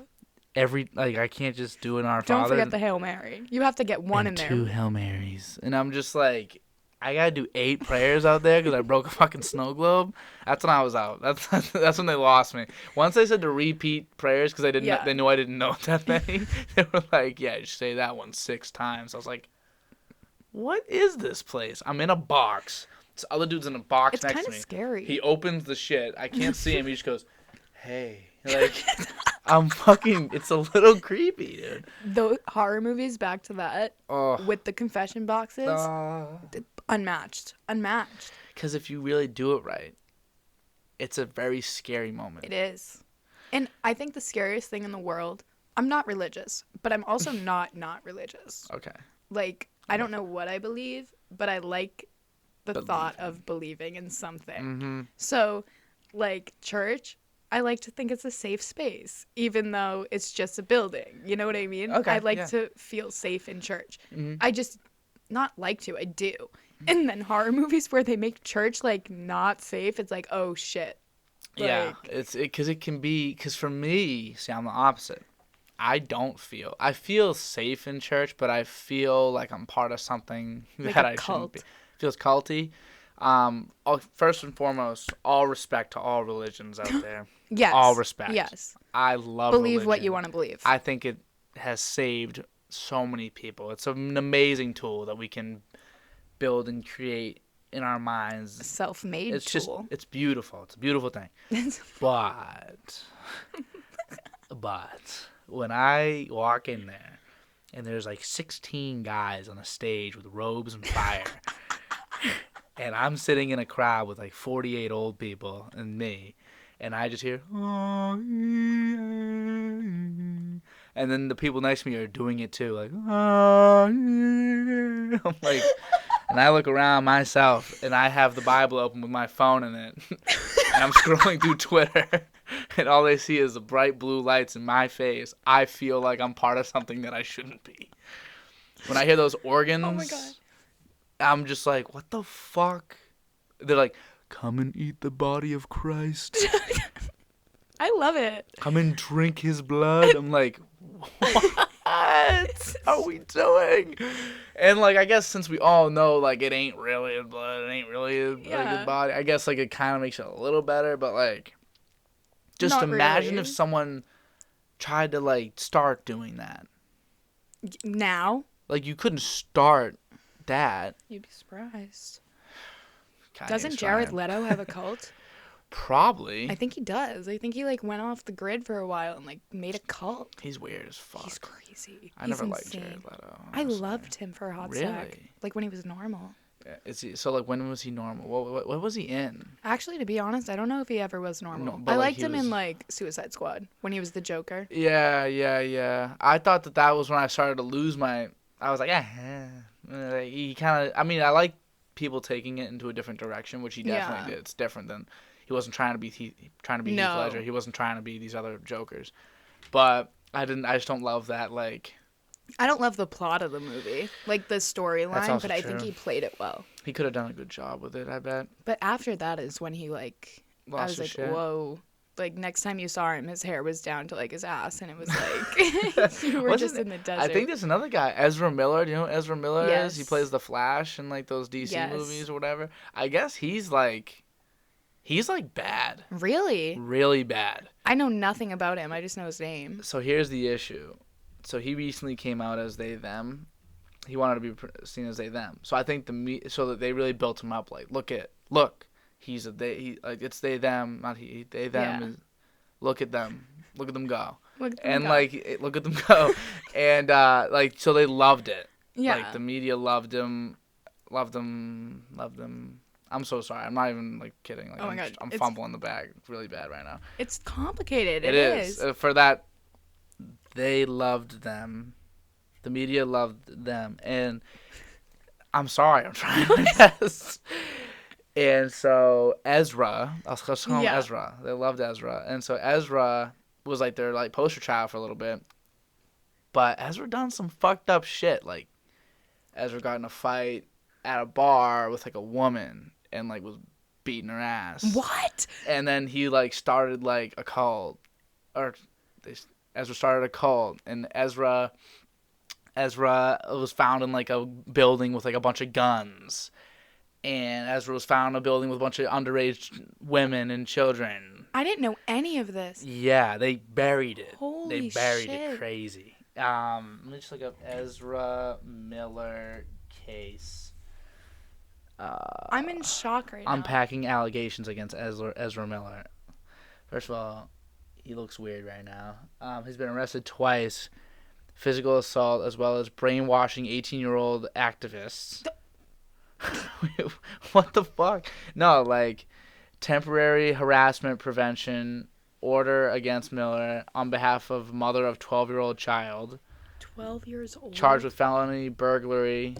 I can't just do an Our Don't Father. Don't forget the Hail Mary. You have to get one in there. 2 Hail Marys. And I'm just like, I got to do 8 prayers out there because I broke a fucking snow globe. That's when I was out. That's when they lost me. Once they said to repeat prayers because they knew I didn't know that many, they were like, yeah, just say that one 6 times. I was like, what is this place? I'm in a box. This other dude's in a box next to me. It's kind of scary. He opens the shit. I can't see him. He just goes, hey. Like, I'm fucking, it's a little creepy, dude. The horror movies, back to that, with the confession boxes, unmatched. Because if you really do it right, it's a very scary moment. It is. And I think the scariest thing in the world, I'm not religious, but I'm also not religious. Okay. Like, I don't know what I believe, but I like the thought of believing in something. Mm-hmm. So, like, church, I like to think it's a safe space, even though it's just a building. You know what I mean? Okay, I like to feel safe in church. Mm-hmm. I just, not like to, I do. And then horror movies where they make church, like, not safe, it's like, oh, shit. Like, yeah, because for me, see, I'm the opposite. I feel safe in church, but I feel like I'm part of something like that a I cult. shouldn't be. It feels culty. First and foremost, all respect to all religions out there. Yes. All respect. Yes. I love Believe religion. what you want to believe. I think it has saved so many people. It's an amazing tool that we can build and create in our minds. A self-made tool. It's beautiful. It's a beautiful thing. But when I walk in there and there's like 16 guys on a stage with robes and fire and I'm sitting in a crowd with like 48 old people and me and I just hear and then the people next to me are doing it too, like I'm like, and I look around myself and I have the Bible open with my phone in it and I'm scrolling through Twitter and all they see is the bright blue lights in my face. I feel like I'm part of something that I shouldn't be. When I hear those organs, oh my God. I'm just like, what the fuck? They're like, come and eat the body of Christ. I love it. Come and drink his blood. I'm like, what are we doing? And like, I guess since we all know, like, it ain't really his blood, it ain't really his body, I guess like it kind of makes it a little better, but like, just Not imagine really. if someone tried to like start doing that. Now? Like, you couldn't start that. You'd be surprised. Kanye's Doesn't Jared trying. Leto have a cult? Probably. I think he does. I think he like went off the grid for a while and like made a cult. He's weird as fuck. He's crazy. I He's never liked insane. Jared Leto. I Honestly. loved him for a hot Really? sec. Like when he was normal. Yeah, so like when was he normal? What was he in? Actually, to be honest, I don't know if he ever was normal. No, but, I like, liked he him was- in like Suicide Squad when he was the Joker. Yeah. I thought that was when I started to lose my. I was like, he kind of. I mean, I like people taking it into a different direction, which he definitely did. It's different than he wasn't trying to be Heath Ledger. He wasn't trying to be these other Jokers. But I just don't love that like. I don't love the plot of the movie, like the storyline, but I think he played it well. He could have done a good job with it, I bet. But after that is when he like, I was like, whoa. like next time you saw him, his hair was down to like his ass, and it was like you were just in the desert. I think there's another guy, Ezra Miller. Do you know who Ezra Miller yes. is? He plays the Flash in like those DC movies or whatever. I guess he's like bad. Really? Really bad. I know nothing about him. I just know his name. So here's the issue. So he recently came out as they them. He wanted to be seen as they them. So I think so that they really built him up. Like look, he's a they. He, like it's they them, not he. They them. Yeah. Look at them. Look at them go. Look at them go. And like so they loved it. Yeah. Like the media loved him. I'm so sorry. I'm not even like kidding. Like, oh my God. I'm fumbling the bag really bad right now. It's complicated. It is. For that, they loved them. The media loved them. And I'm sorry. I'm trying my best. And so Ezra, I'll call him Ezra. They loved Ezra. And so Ezra was like their like poster child for a little bit. But Ezra done some fucked up shit. Like Ezra got in a fight at a bar with like a woman and like was beating her ass. What? And then he like started like a cult, Ezra started a cult, and Ezra was found in like a building with like a bunch of guns, and Ezra was found in a building with a bunch of underage women and children. I didn't know any of this. Yeah, they buried it. Holy shit. They buried it crazy. Let me just look up Ezra Miller case. I'm in shock right now. Unpacking allegations against Ezra Miller. First of all, he looks weird right now. He's been arrested twice. Physical assault as well as brainwashing 18-year-old activists. What the fuck? No, like temporary harassment prevention order against Miller on behalf of mother of 12-year-old child. 12 years old? Charged with felony burglary.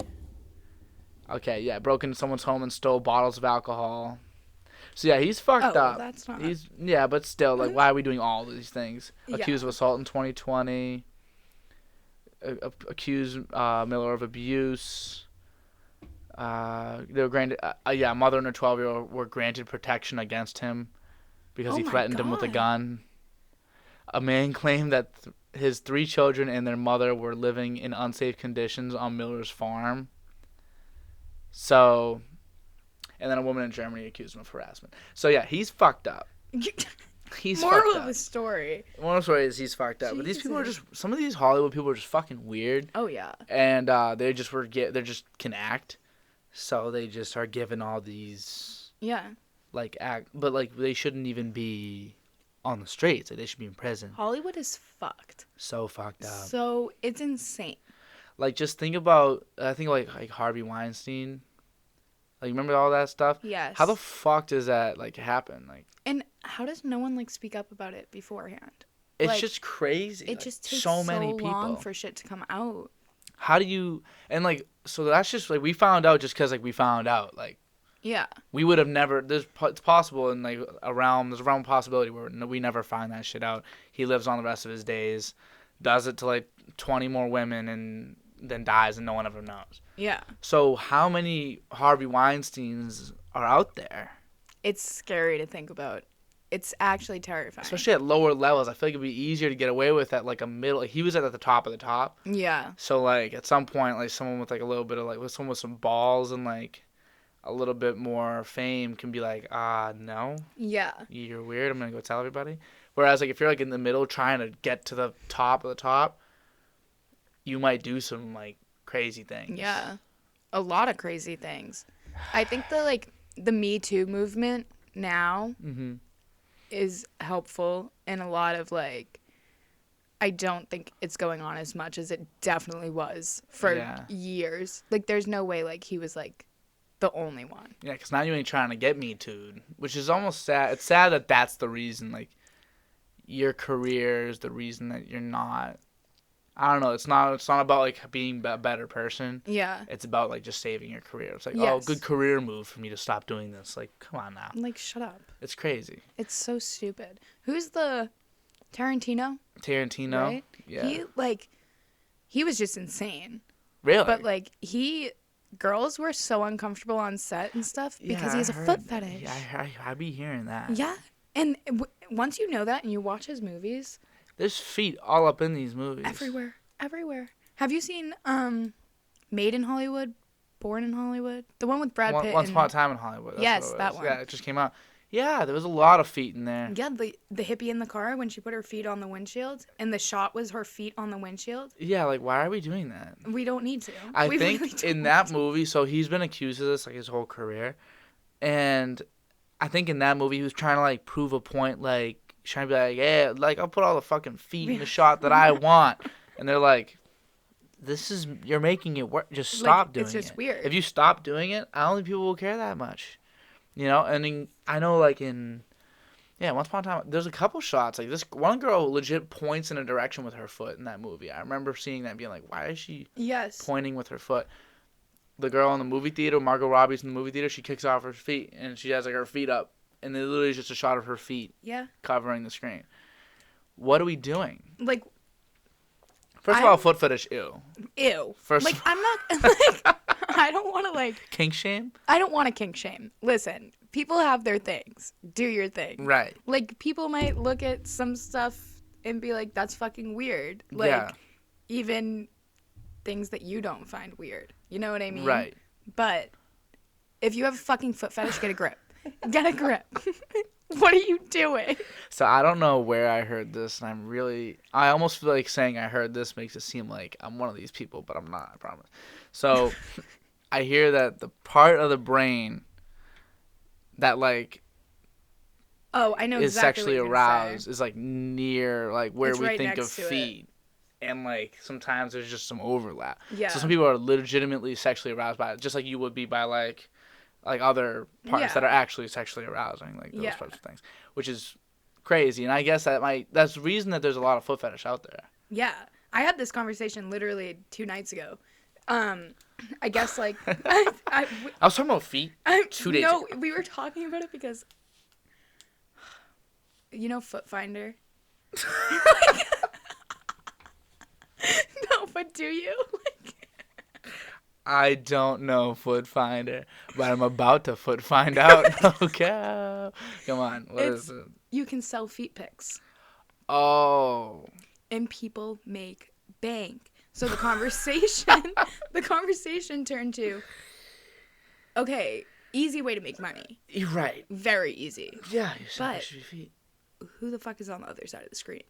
Okay, yeah, broke into someone's home and stole bottles of alcohol. So yeah, he's fucked up. That's not. But still, like, why are we doing all these things? Accused of assault in 2020. Accused Miller of abuse. They were granted. Mother and her 12-year-old were granted protection against him because he threatened him with a gun. A man claimed that his 3 children and their mother were living in unsafe conditions on Miller's farm. So, and then a woman in Germany accused him of harassment. So yeah, he's fucked up. Moral of the story. Moral of the story is he's fucked up. Jesus. But these people are just, some of these Hollywood people are just fucking weird. Oh yeah. And they just can act. So they just are given all these. Yeah. Like but like they shouldn't even be on the streets. Like they should be in prison. Hollywood is fucked. So fucked up. So it's insane. Like, just think about, I think, like Harvey Weinstein. Like, remember all that stuff? Yes. How the fuck does that, like, happen? Like, and how does no one, like, speak up about it beforehand? It's like, just crazy. It just takes so many people. Long for shit to come out. How do you, and, like, so that's just, like, we found out just because, like, we found out. Like, yeah. We would have never, it's possible in, like, there's a realm of possibility where we never find that shit out. He lives on the rest of his days, does it to, like, 20 more women, and then dies and no one ever knows. Yeah. So how many Harvey Weinsteins are out there? It's scary to think about. It's actually terrifying. Especially at lower levels. I feel like it'd be easier to get away with at like a middle. Like, he was at the top of the top. Yeah. So like at some point, like someone with like a little bit of like, with someone with some balls and like a little bit more fame can be like, no. Yeah. You're weird. I'm gonna go tell everybody. Whereas like if you're like in the middle trying to get to the top of the top, you might do some, like, crazy things. Yeah. A lot of crazy things. I think the Me Too movement now is helpful in a lot of, like, I don't think it's going on as much as it definitely was for years. Like, there's no way, like, he was, like, the only one. Yeah, because now you ain't trying to get Me Too'd, which is almost sad. It's sad that that's the reason, like, your career is the reason that you're not... I don't know. It's not about like being a better person. Yeah. It's about like just saving your career. It's like, oh, good career move for me to stop doing this. Like, come on now. Like, shut up. It's crazy. It's so stupid. Who's the Tarantino? Right? Yeah. He was just insane. Really? But like girls were so uncomfortable on set and stuff because he has a foot fetish. Yeah, I be hearing that. Yeah. And once you know that and you watch his movies, there's feet all up in these movies. Everywhere. Have you seen Made in Hollywood, Born in Hollywood? The one with Brad Pitt. Once Upon a Time in Hollywood. Yes, that one. Yeah, it just came out. Yeah, there was a lot of feet in there. Yeah, the hippie in the car when she put her feet on the windshield, and the shot was her feet on the windshield. Yeah, like, why are we doing that? We don't need to. I think in that movie, so he's been accused of this, like, his whole career. And I think in that movie, he was trying to, like, prove a point, like, trying to be like, yeah, like, I'll put all the fucking feet in the shot that I want. And they're like, you're making it work. Just stop doing it. It's just weird. If you stop doing it, I don't think people will care that much. You know, and I know, like, Once Upon a Time, there's a couple shots. Like, this one girl legit points in a direction with her foot in that movie. I remember seeing that and being like, why is she pointing with her foot? The girl in the movie theater, Margot Robbie's in the movie theater, she kicks off her feet, and she has, like, her feet up. And it literally is just a shot of her feet covering the screen. What are we doing? Like, first of all, foot fetish, ew. Like, I'm not, like, I don't want to, like... Kink shame? I don't want to kink shame. Listen, people have their things. Do your thing. Right. Like, people might look at some stuff and be like, that's fucking weird. Like, even things that you don't find weird. You know what I mean? Right. But if you have a fucking foot fetish, get a grip. Get a grip. What are you doing? So I don't know where I heard this, and I almost feel like saying I heard this makes it seem like I'm one of these people, but I'm not, I promise. So I hear that the part of the brain that, like, I know is exactly sexually what you're aroused saying. is, like, near, like, where it's we right think of next to feet. And, like, sometimes there's just some overlap. Yeah. So some people are legitimately sexually aroused by it, just like you would be by, like other parts that are actually sexually arousing, like those types of things, which is crazy. And I guess that's the reason that there's a lot of foot fetish out there. Yeah. I had this conversation literally 2 nights ago. I guess, like... I was talking about feet 2 days ago. No, we were talking about it because... You know Foot Finder? No, but do you? I don't know Foot Finder, but I'm about to foot find out. Okay. Come on. What is it? You can sell feet pics. Oh. And people make bank. So the conversation turned to, okay, easy way to make money. You're right. Very easy. Yeah, you sell feet. Who the fuck is on the other side of the screen?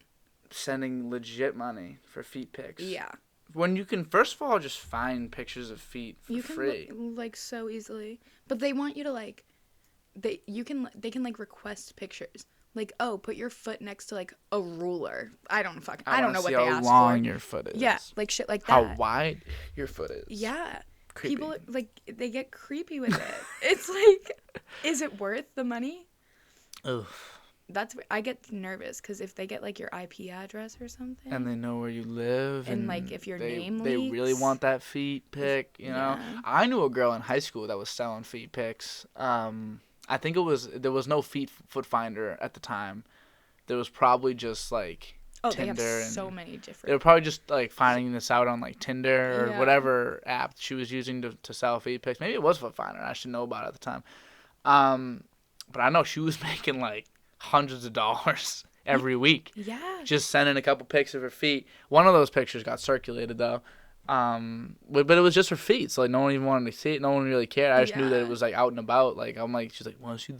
Sending legit money for feet pics. Yeah. When you can, first of all, just find pictures of feet for free. Like, so easily. But they want you to, like, they can, like, request pictures. Like, oh, put your foot next to, like, a ruler. I don't know what they ask for. How long your foot is. Yeah, like, shit like that. How wide your foot is. Yeah. Creepy. People, like, they get creepy with it. It's like, is it worth the money? Oof. I get nervous because if they get, like, your IP address or something. And they know where you live. And like, if your name leaks. They really want that feet pic, you know? I knew a girl in high school that was selling feet pics. I think there was no foot finder at the time. There was probably just, like, Tinder. They have so many different. They were probably just, like, finding this out on, like, Tinder or whatever app she was using to sell feet pics. Maybe it was Foot Finder. I should know about it at the time. But I know she was making, like, hundreds of dollars every week. Yeah. Just sending a couple pics of her feet. One of those pictures got circulated, though. But it was just her feet, so, like, no one even wanted to see it. No one really cared. I just knew that it was, like, out and about. Like, I'm like, she's like, want to see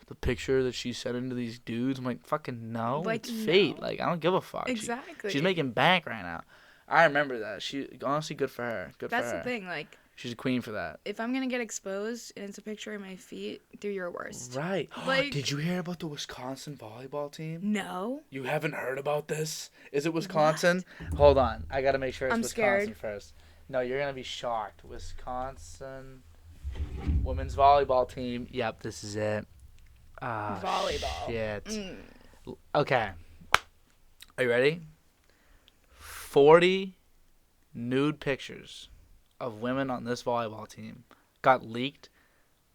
the picture that she's sending to these dudes? I'm like, fucking no. Like, it's feet. No. Like, I don't give a fuck. Exactly. She's making bank right now. I remember that. She honestly, good for her. That's the thing, like. She's a queen for that. If I'm going to get exposed and it's a picture of my feet, do your worst. Right. Like, did you hear about the Wisconsin volleyball team? No. You haven't heard about this? Is it Wisconsin? What? Hold on. I got to make sure it's Wisconsin first. No, you're going to be shocked. Wisconsin women's volleyball team. Yep, this is it. Volleyball. Shit. Okay. Are you ready? 40 nude pictures of women on this volleyball team got leaked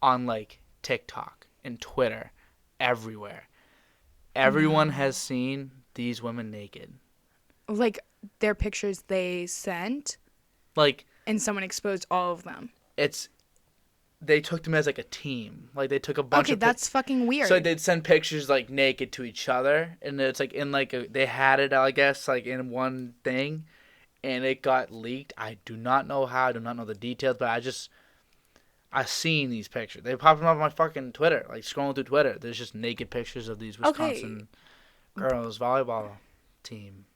on, like, TikTok and Twitter, everywhere. Everyone has seen these women naked. Like, their pictures they sent? Like, and someone exposed all of them. they took them as like a team. Like they took a bunch of. Okay, that's fucking weird. So they'd send pictures like naked to each other, and it's like in like they had it, I guess, like in one thing, and it got leaked. I do not know how. I do not know the details, but I seen these pictures. They popped them up on my fucking Twitter, like scrolling through Twitter. There's just naked pictures of these Wisconsin girls volleyball team.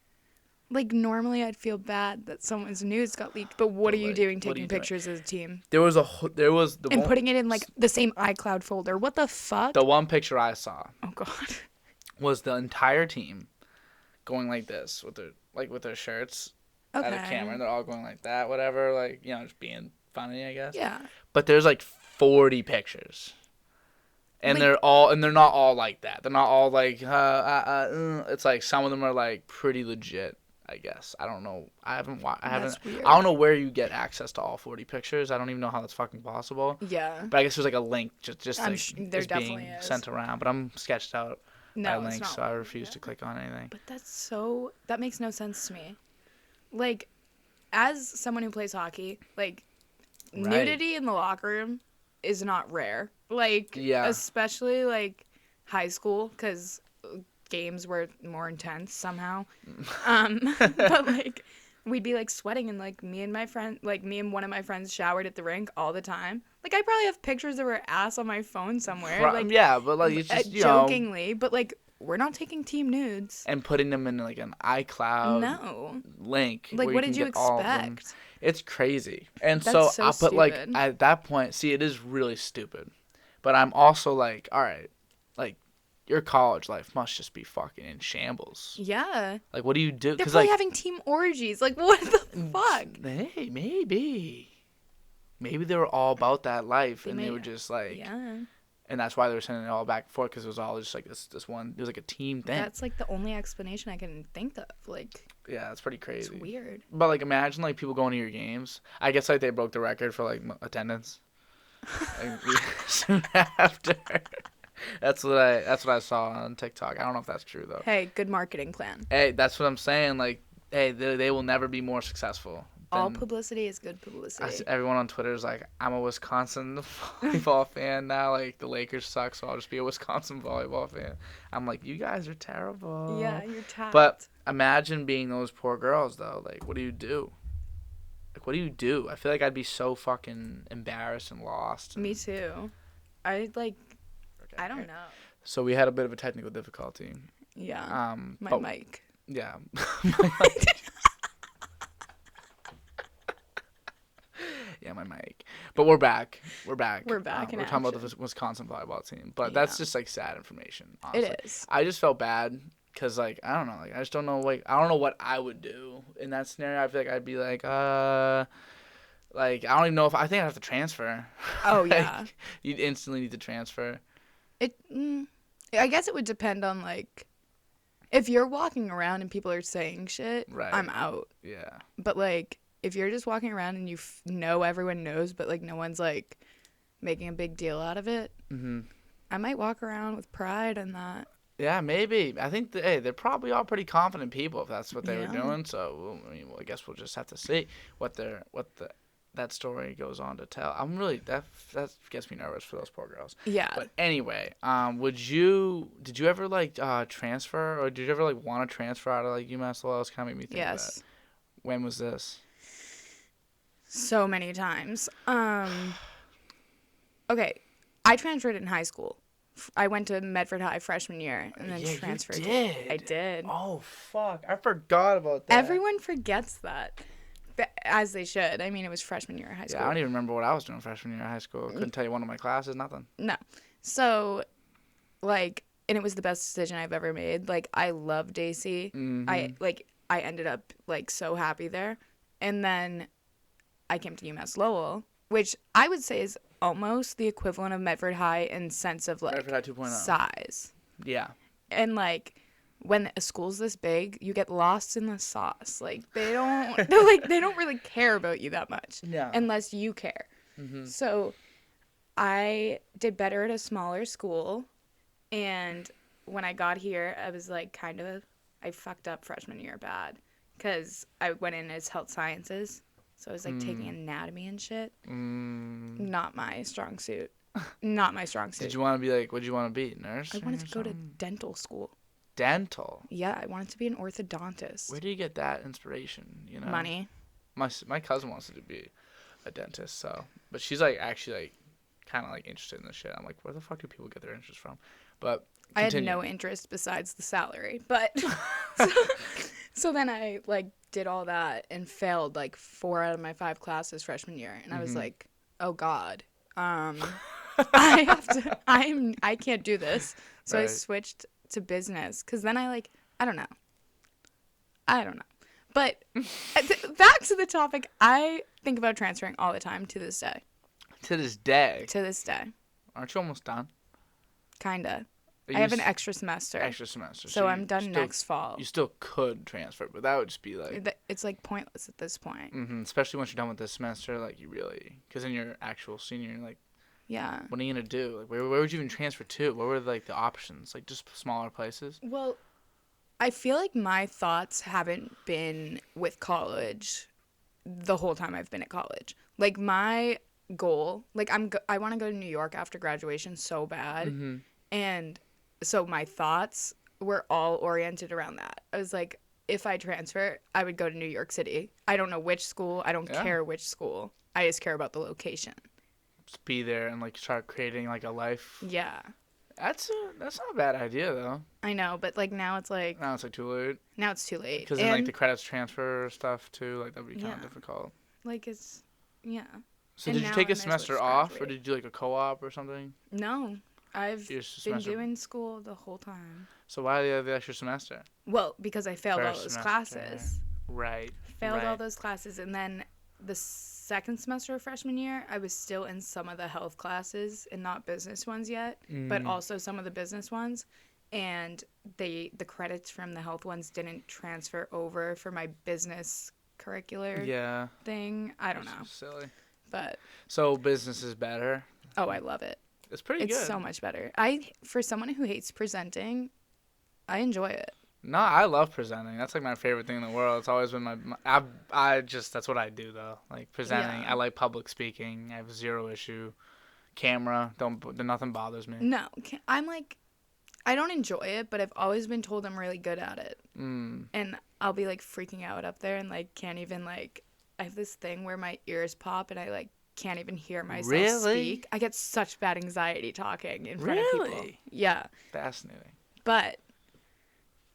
Like, normally I'd feel bad that someone's news got leaked, but what are you doing taking pictures as a team? And putting it in, like, the same iCloud folder. What the fuck? The one picture I saw. Oh, God. Was the entire team going like this with their shirts at a camera. And they're all going like that, whatever, like, you know, just being funny, I guess. Yeah. But there's, like, 40 pictures. And like, they're not all like that. They're not all like, it's like some of them are, like, pretty legit. I guess. I don't know. I don't know where you get access to all 40 pictures. I don't even know how that's fucking possible. Yeah. But I guess there's like a link just like there definitely being is. Sent around. But I'm sketched out by links, so I refuse to click on anything. But that makes no sense to me. Like, as someone who plays hockey, like, nudity in the locker room is not rare. Like, especially like high school, because games were more intense somehow. But like we'd be like sweating, and like me and one of my friends showered at the rink all the time. Like, I probably have pictures of her ass on my phone somewhere. Like, yeah, but like it's just jokingly, but like we're not taking team nudes and putting them in like an iCloud link. Like, what did you expect? It's crazy. And that's so but like at that point, see, it is really stupid. But I'm also like, all right, like, your college life must just be fucking in shambles. Yeah. Like, what do you do? They're probably like, having team orgies. Like, what the fuck? Hey, maybe they were all about that life, they were just like, and that's why they were sending it all back and forth, because it was all just like this one. It was like a team thing. That's like the only explanation I can think of. Like, yeah, that's pretty crazy. It's weird. But like, imagine like people going to your games. I guess like they broke the record for like attendance. Like, soon after. That's what I saw on TikTok. I don't know if that's true though. Hey, good marketing plan. Hey, that's what I'm saying. Like, hey, they will never be more successful. All publicity is good publicity. Everyone on Twitter is like, I'm a Wisconsin volleyball fan now. Like, the Lakers suck, so I'll just be a Wisconsin volleyball fan. I'm like, you guys are terrible. Yeah, you're tapped. But imagine being those poor girls though. Like, what do you do? I feel like I'd be so fucking embarrassed and lost. Me too. I don't know. So we had a bit of a technical difficulty. Yeah. My mic. Yeah. Yeah, my mic. But we're back. We're talking about the Wisconsin volleyball team. But that's just like sad information, honestly. It is. I just felt bad because like I don't know, like I just don't know, like I don't know what I would do in that scenario. I feel like I'd be like I don't even know if I think I'd have to transfer. Oh yeah. You'd instantly need to transfer. I guess it would depend on, like, if you're walking around and people are saying shit, I'm out. Yeah. But, like, if you're just walking around and you know everyone knows, but, like, no one's, like, making a big deal out of it, I might walk around with pride in that. Yeah, maybe. I think, they're probably all pretty confident people if that's what they were doing. So, I guess we'll just have to see what that story goes on to tell. I'm really that gets me nervous for those poor girls. Yeah. But anyway, did you ever like transfer, or did you ever like want to transfer out of like UMass Lowell? It's kind of made me think of that. When was this? So many times. Okay, I transferred in high school. I went to Medford High freshman year and then transferred. You did. I did. Oh fuck! I forgot about that. Everyone forgets that. As they should. I mean, it was freshman year of high school. Yeah, I don't even remember what I was doing freshman year of high school. Couldn't tell you one of my classes, nothing. No. So, like, and it was the best decision I've ever made. Like, I loved AC. I ended up, like, so happy there. And then I came to UMass Lowell, which I would say is almost the equivalent of Medford High in sense of, like, Medford High 2.0. Size. Yeah. And, like, when a school's this big, you get lost in the sauce. Like, they don't really care about you that much. Yeah. Unless you care. Mm-hmm. So I did better at a smaller school, and when I got here, I was like I fucked up freshman year bad because I went in as health sciences, So I was like taking anatomy and shit. Not my strong suit. Not my strong suit. Did you want to be like, what did you want to be? Nurse? I wanted to go to dental school. Dental? Yeah, I wanted to be an orthodontist. Where do you get that inspiration, you know? Money. My cousin wants to be a dentist, so. But she's like actually like kind of like interested in this shit. I'm like, where the fuck do people get their interest from? But continue. I had no interest besides the salary. But so then I like did all that and failed like 4 out of my 5 classes freshman year. And I was like, oh God. I can't do this. So I switched to business because then I don't know. But back to the topic, I think about transferring all the time to this day. To this day? To this day. Aren't you almost done? Kinda. I have an extra semester. So I'm done next fall. You still could transfer, but that would just be like... It's like pointless at this point. Mm-hmm. Especially once you're done with this semester, like you really... Because in your actual senior, you're like... Yeah. What are you going to do? Like, where would you even transfer to? What were like the options? Like just smaller places? Well, I feel like my thoughts haven't been with college the whole time I've been at college. Like my goal, like I want to go to New York after graduation so bad. Mm-hmm. And so my thoughts were all oriented around that. I was like, if I transfer, I would go to New York City. I don't know which school. I don't care which school. I just care about the location. Just be there and like start creating like a life. Yeah. That's not a bad idea though. I know, but like now it's like too late. Now it's too late. Because then like the credits transfer stuff too, like that'd be kind of difficult. Like it's So did you take a semester off, or did you do like a co-op or something? No, I've been doing school the whole time. So why the extra semester? Well, because I failed all those classes. Right. Failed all those classes, and then the second semester of freshman year, I was still in some of the health classes and not business ones yet, but also some of the business ones. And the credits from the health ones didn't transfer over for my business curricular thing. I don't know. Silly. But so business is better. Oh, I love it. It's pretty good. It's so much better. For someone who hates presenting, I enjoy it. No, I love presenting. That's like my favorite thing in the world. It's always been that's what I do though. Like presenting. I like public speaking. I have 0 issue. Camera, nothing bothers me. No, I'm like, I don't enjoy it, but I've always been told I'm really good at it. And I'll be like freaking out up there and like can't even like, I have this thing where my ears pop and I like can't even hear myself speak. I get such bad anxiety talking in front of people. Yeah. Fascinating. But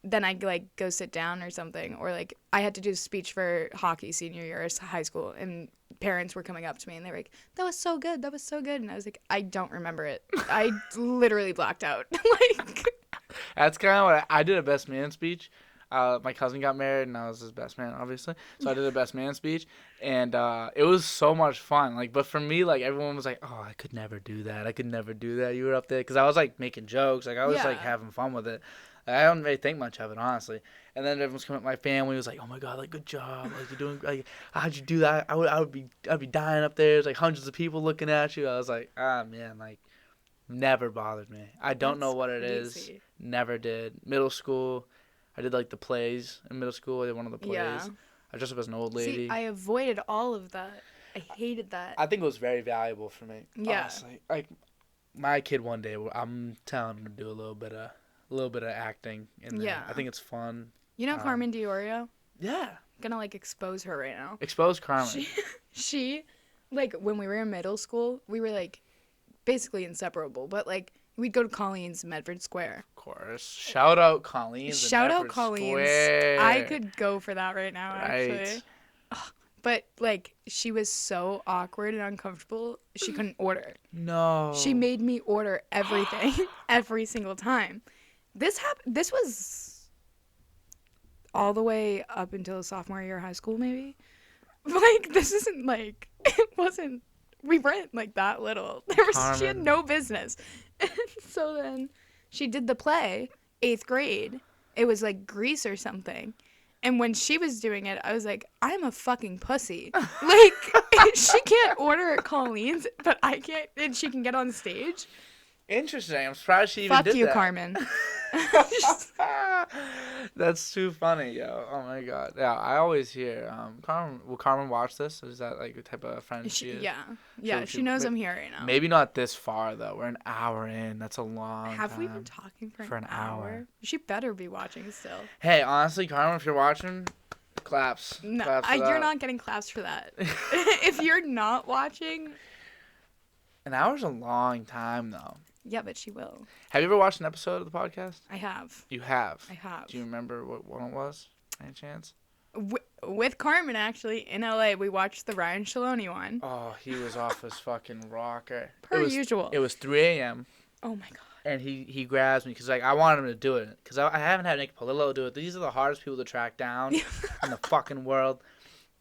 then I like go sit down or something, or like I had to do a speech for hockey senior year of high school, and parents were coming up to me and they were like, that was so good, and I was like, I don't remember it. I literally blacked out. Like that's kind of what I did, a best man speech. My cousin got married and I was his best man, obviously, so I did a best man speech, and it was so much fun. Like, but for me, like, everyone was like, oh, I could never do that, you were up there, because I was like making jokes, like I was like having fun with it. I don't really think much of it, honestly. And then everyone's coming up. My family was like, "Oh my god, like good job, like you're doing, like how'd you do that? I'd be dying up there. There's like hundreds of people looking at you." I was like, man, like never bothered me. I don't know what it is. Never did. Middle school, I did like the plays in middle school. I did one of the plays. Yeah. I dressed up as an old lady. See, I avoided all of that. I hated that. I think it was very valuable for me. Yeah. Honestly. Like my kid one day, I'm telling him to do a little bit of acting in there. I think it's fun. You know Carmen Diorio? Yeah. I'm gonna like expose her right now. Expose Carmen. She like when we were in middle school, we were like basically inseparable, but like we'd go to Colleen's in Medford Square. Of course. Shout out Colleen's. Square. I could go for that right now, actually. But like she was so awkward and uncomfortable, she couldn't order. No. She made me order everything every single time. This was all the way up until sophomore year of high school, maybe. Like, this isn't like, it wasn't, we weren't like that little. She had no business. And so then she did the play, 8th grade. It was like Grease or something. And when she was doing it, I was like, I'm a fucking pussy. Like, she can't order at Colleen's, but I can't, and she can get on stage. Interesting. I'm surprised she even did that. Fuck you, Carmen. That's too funny, yo. Oh my god. Yeah, I always hear. Carmen, will Carmen watch this? Is that like the type of friend she is? Yeah. She knows I'm here right now. Maybe not this far though. We're an hour in. That's a long time. Have we been talking for an hour? She better be watching still. Hey, honestly, Carmen, if you're watching, claps. No, claps for you're not getting claps for that. If you're not watching. An hour's a long time though. Yeah, but she will. Have you ever watched an episode of the podcast? I have. You have? I have. Do you remember what one it was? Any chance? With Carmen, actually, in LA, we watched the Ryan Shaloni one. Oh, he was off his fucking rocker. Usual. It was 3 a.m. Oh, my God. And he grabs me because, like, I wanted him to do it. Because I haven't had Nick Polillo do it. These are the hardest people to track down in the fucking world.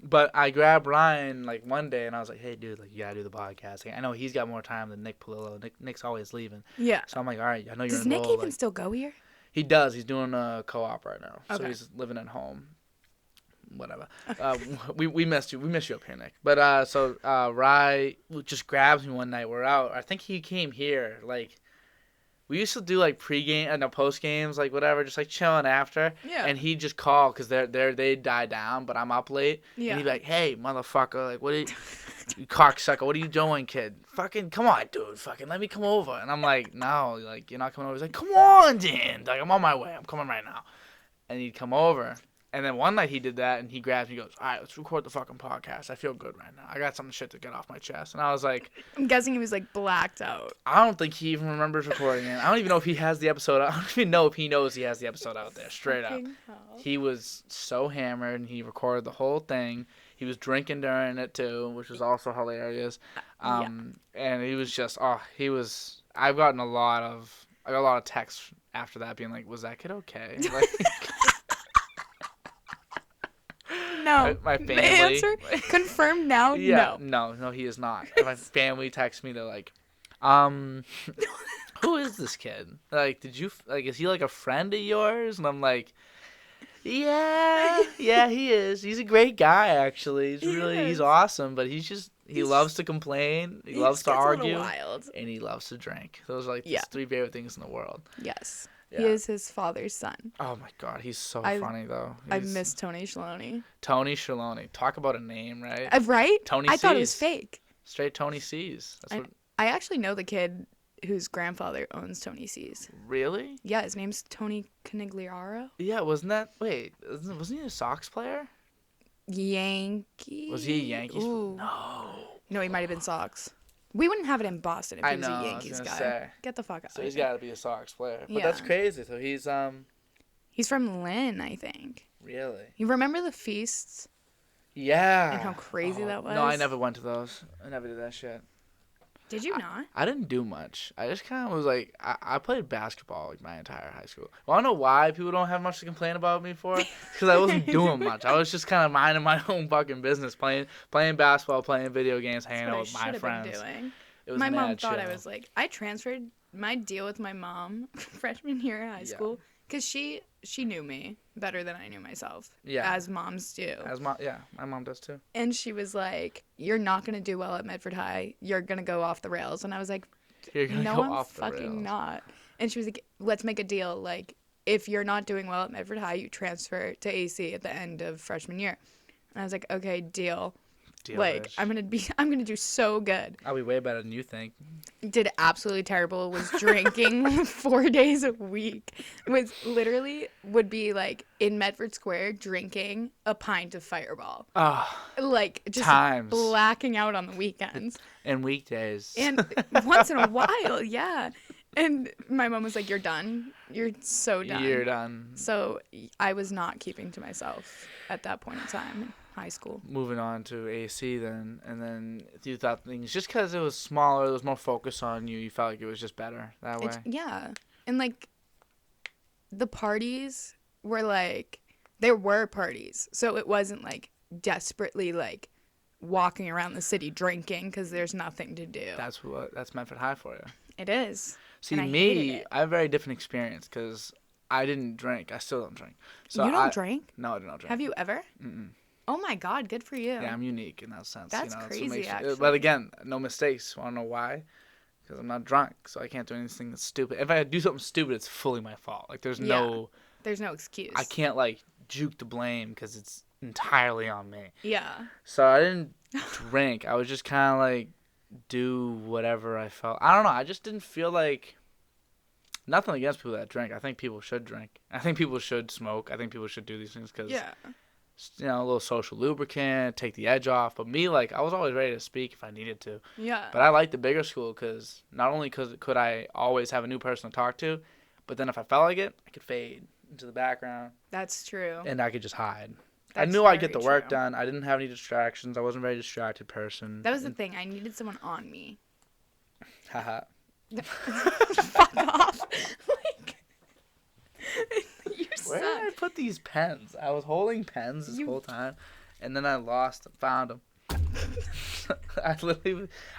But I grabbed Ryan, like, one day, and I was like, hey, dude, like, you gotta do the podcast. Like, I know he's got more time than Nick Polillo. Nick's always leaving. Yeah. So I'm like, all right, I know you're Does Nick even still go here? He does. He's doing a co-op right now. Okay. So he's living at home. Whatever. We missed you. We missed you up here, Nick. But so Rye just grabs me one night. We're out. I think he came here. Like, we used to do like pregame, no post games, like whatever, just like chilling after. Yeah. And he'd just call because they die down, but I'm up late. Yeah. And he'd be like, "Hey, motherfucker, like, what are you cocksucker? What are you doing, kid? Fucking come on, dude. Fucking let me come over." And I'm like, "No, like you're not coming over." He's like, "Come on, Dan. Like I'm on my way. I'm coming right now." And he'd come over. And then one night he did that, and he grabs me and goes, all right, let's record the fucking podcast. I feel good right now. I got some shit to get off my chest. And I was like... I'm guessing he was, like, blacked out. I don't think he even remembers recording it. I don't even know if he has the episode out. I don't even know if he knows he has the episode out there, straight up. He was so hammered, and he recorded the whole thing. He was drinking during it, too, which was also hilarious. And he was just... he was... I got a lot of texts after that being like, was that kid okay? Like... No. My family. The answer confirmed now. Yeah, no, he is not. My family texts me. They're like, who is this kid? Like, is he like a friend of yours? And I'm like, yeah, he is. He's a great guy, actually. He's awesome, but he loves to complain. He loves to argue, and he loves to drink. Those are like his three favorite things in the world. Yes. Yeah. He is his father's son. Oh my God, he's so funny though. I miss Tony Shaloni. Tony Shaloni, talk about a name, right? Right? Tony. I thought it was fake. Straight Tony C's. I actually know the kid whose grandfather owns Tony C's. Really? Yeah, his name's Tony Canigliaro. Yeah, wasn't he a Sox player? Yankees. Was he a Yankees? Ooh. No, he might have been Sox. We wouldn't have it in Boston if he was a Yankees guy. Say. Get the fuck out. So he's got to be a Sox player. But that's crazy. So he's from Lynn, I think. Really? You remember the feasts? Yeah. And how crazy that was? No, I never went to those. I never did that shit. Did you not? I didn't do much. I just kind of was like, I played basketball like my entire high school. Well, I don't know why people don't have much to complain about me for, because I wasn't doing much. I was just kind of minding my own fucking business, playing basketball, playing video games, hanging out with my friends. It was my mom thought I was like, I transferred my deal with my mom freshman year of high school because she knew me better than I knew myself. Yeah. As moms do. My mom does too. And she was like, you're not going to do well at Medford High. You're going to go off the rails. And I was like, no, I'm fucking not. And she was like, let's make a deal. Like, if you're not doing well at Medford High, you transfer to AC at the end of freshman year. And I was like, okay, deal. Like, I'm gonna do so good. I'll be way better than you think. Did absolutely terrible. Was drinking 4 days a week. Would be like in Medford Square drinking a pint of Fireball. Like just blacking out on the weekends. And weekdays. And once in a while, yeah. And my mom was like, "You're done. You're so done. You're done." So I was not keeping to myself at that point in time. High school. Moving on to AC then, and then you thought things, just because it was smaller, there was more focus on you, you felt like it was just better that way. Yeah. And like the parties were like, there were parties, so it wasn't like desperately like walking around the city drinking because there's nothing to do. That's Medford High for you. It is. See, me, I have a very different experience because I didn't drink. I still don't drink. So you don't drink? No, I don't drink. Have you ever? Mm-mm. Oh my God, good for you. Yeah, I'm unique in that sense. That's crazy, actually. But again, no mistakes. Want to know why? because I'm not drunk, so I can't do anything that's stupid. If I do something stupid, it's fully my fault. Like, there's no excuse. I can't, like, juke the blame because it's entirely on me. Yeah. So I didn't drink. I was just kind of, like, do whatever I felt. I don't know. I just didn't feel like... Nothing against people that drink. I think people should drink. I think people should smoke. I think people should do these things because, you know, a little social lubricant, take the edge off. But me, like, I was always ready to speak if I needed to. Yeah. But I liked the bigger school because not only could I always have a new person to talk to, but then if I felt like it, I could fade into the background. That's true. And I could just hide. That's I knew I'd get the work true. done. I didn't have any distractions. I wasn't a very distracted person. That was the thing. I needed someone on me. Haha. Fuck off. Like, you Where did I put these pens? I was holding pens this whole time, and then I found them.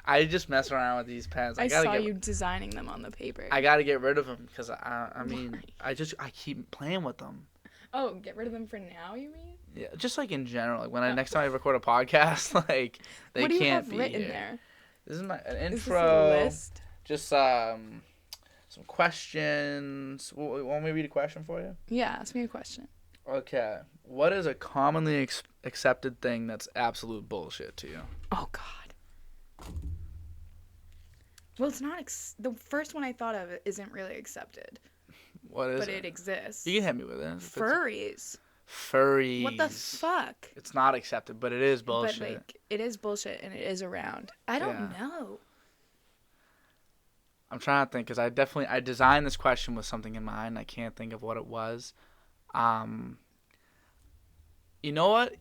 I just mess around with these pens. I saw you designing them on the paper. I gotta get rid of them because I keep playing with them. Oh, get rid of them for now, you mean? Yeah, just like in general. Like when next time I record a podcast, like they what do you can't have be written here. there? This is an Is intro. this a list? Just some questions. Want me to read a question for you? Yeah, ask me a question. Okay. What is a commonly accepted thing that's absolute bullshit to you? Oh, God. Well, it's not... the first one I thought of isn't really accepted. What is it? But it exists. You can hit me with it. Furries. Furries. What the fuck? It's not accepted, but it is bullshit. But, like, it is bullshit, and it is around. I don't know. I'm trying to think, because I designed this question with something in mind. I can't think of what it was. You know what?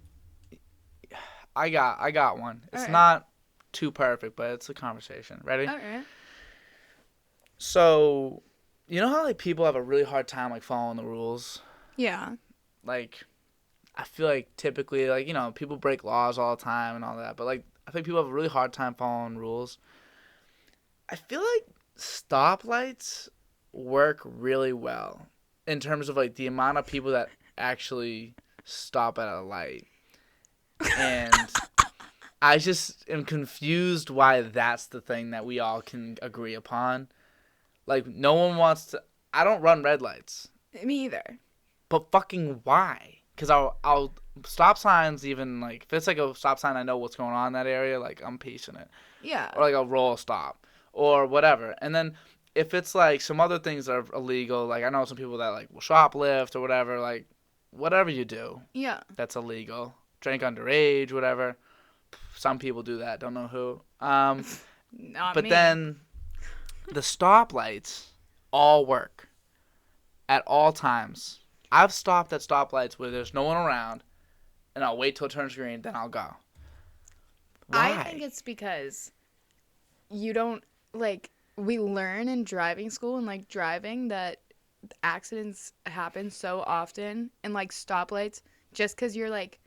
I got one. It's not too perfect, but it's a conversation. Ready? All right. So, you know how like people have a really hard time like following the rules? Yeah. Like, I feel like typically, like, you know, people break laws all the time and all that, but like I think people have a really hard time following rules. I feel like stoplights work really well in terms of like the amount of people that actually stop at a light. And I just am confused why that's the thing that we all can agree upon. Like, no one wants to... I don't run red lights. Me either. But fucking why? Because I'll... Stop signs even, like... If it's like a stop sign, I know what's going on in that area. Like, I'm pacing it. Yeah. Or like a roll stop. Or whatever. And then if it's like some other things that are illegal, like I know some people that like will shoplift or whatever. Like, whatever you do. Yeah. That's illegal. Drink underage, whatever. Some people do that. Don't know who. Not but me. Then... The stoplights all work at all times. I've stopped at stoplights where there's no one around, and I'll wait till it turns green, then I'll go. Why? I think it's because you don't, like, we learn in driving school and, like, driving that accidents happen so often and, like, stoplights just because you're, like,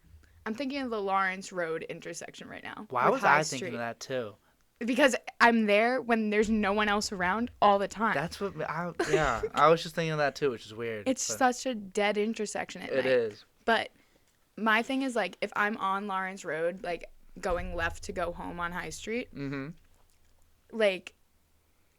I'm thinking of the Lawrence Road intersection right now. Why was I thinking of that, too? Because I'm there when there's no one else around all the time. That's what, I was just thinking of that too, which is weird. It's such a dead intersection at night. It is. But my thing is, like, if I'm on Lawrence Road, like, going left to go home on High Street, like,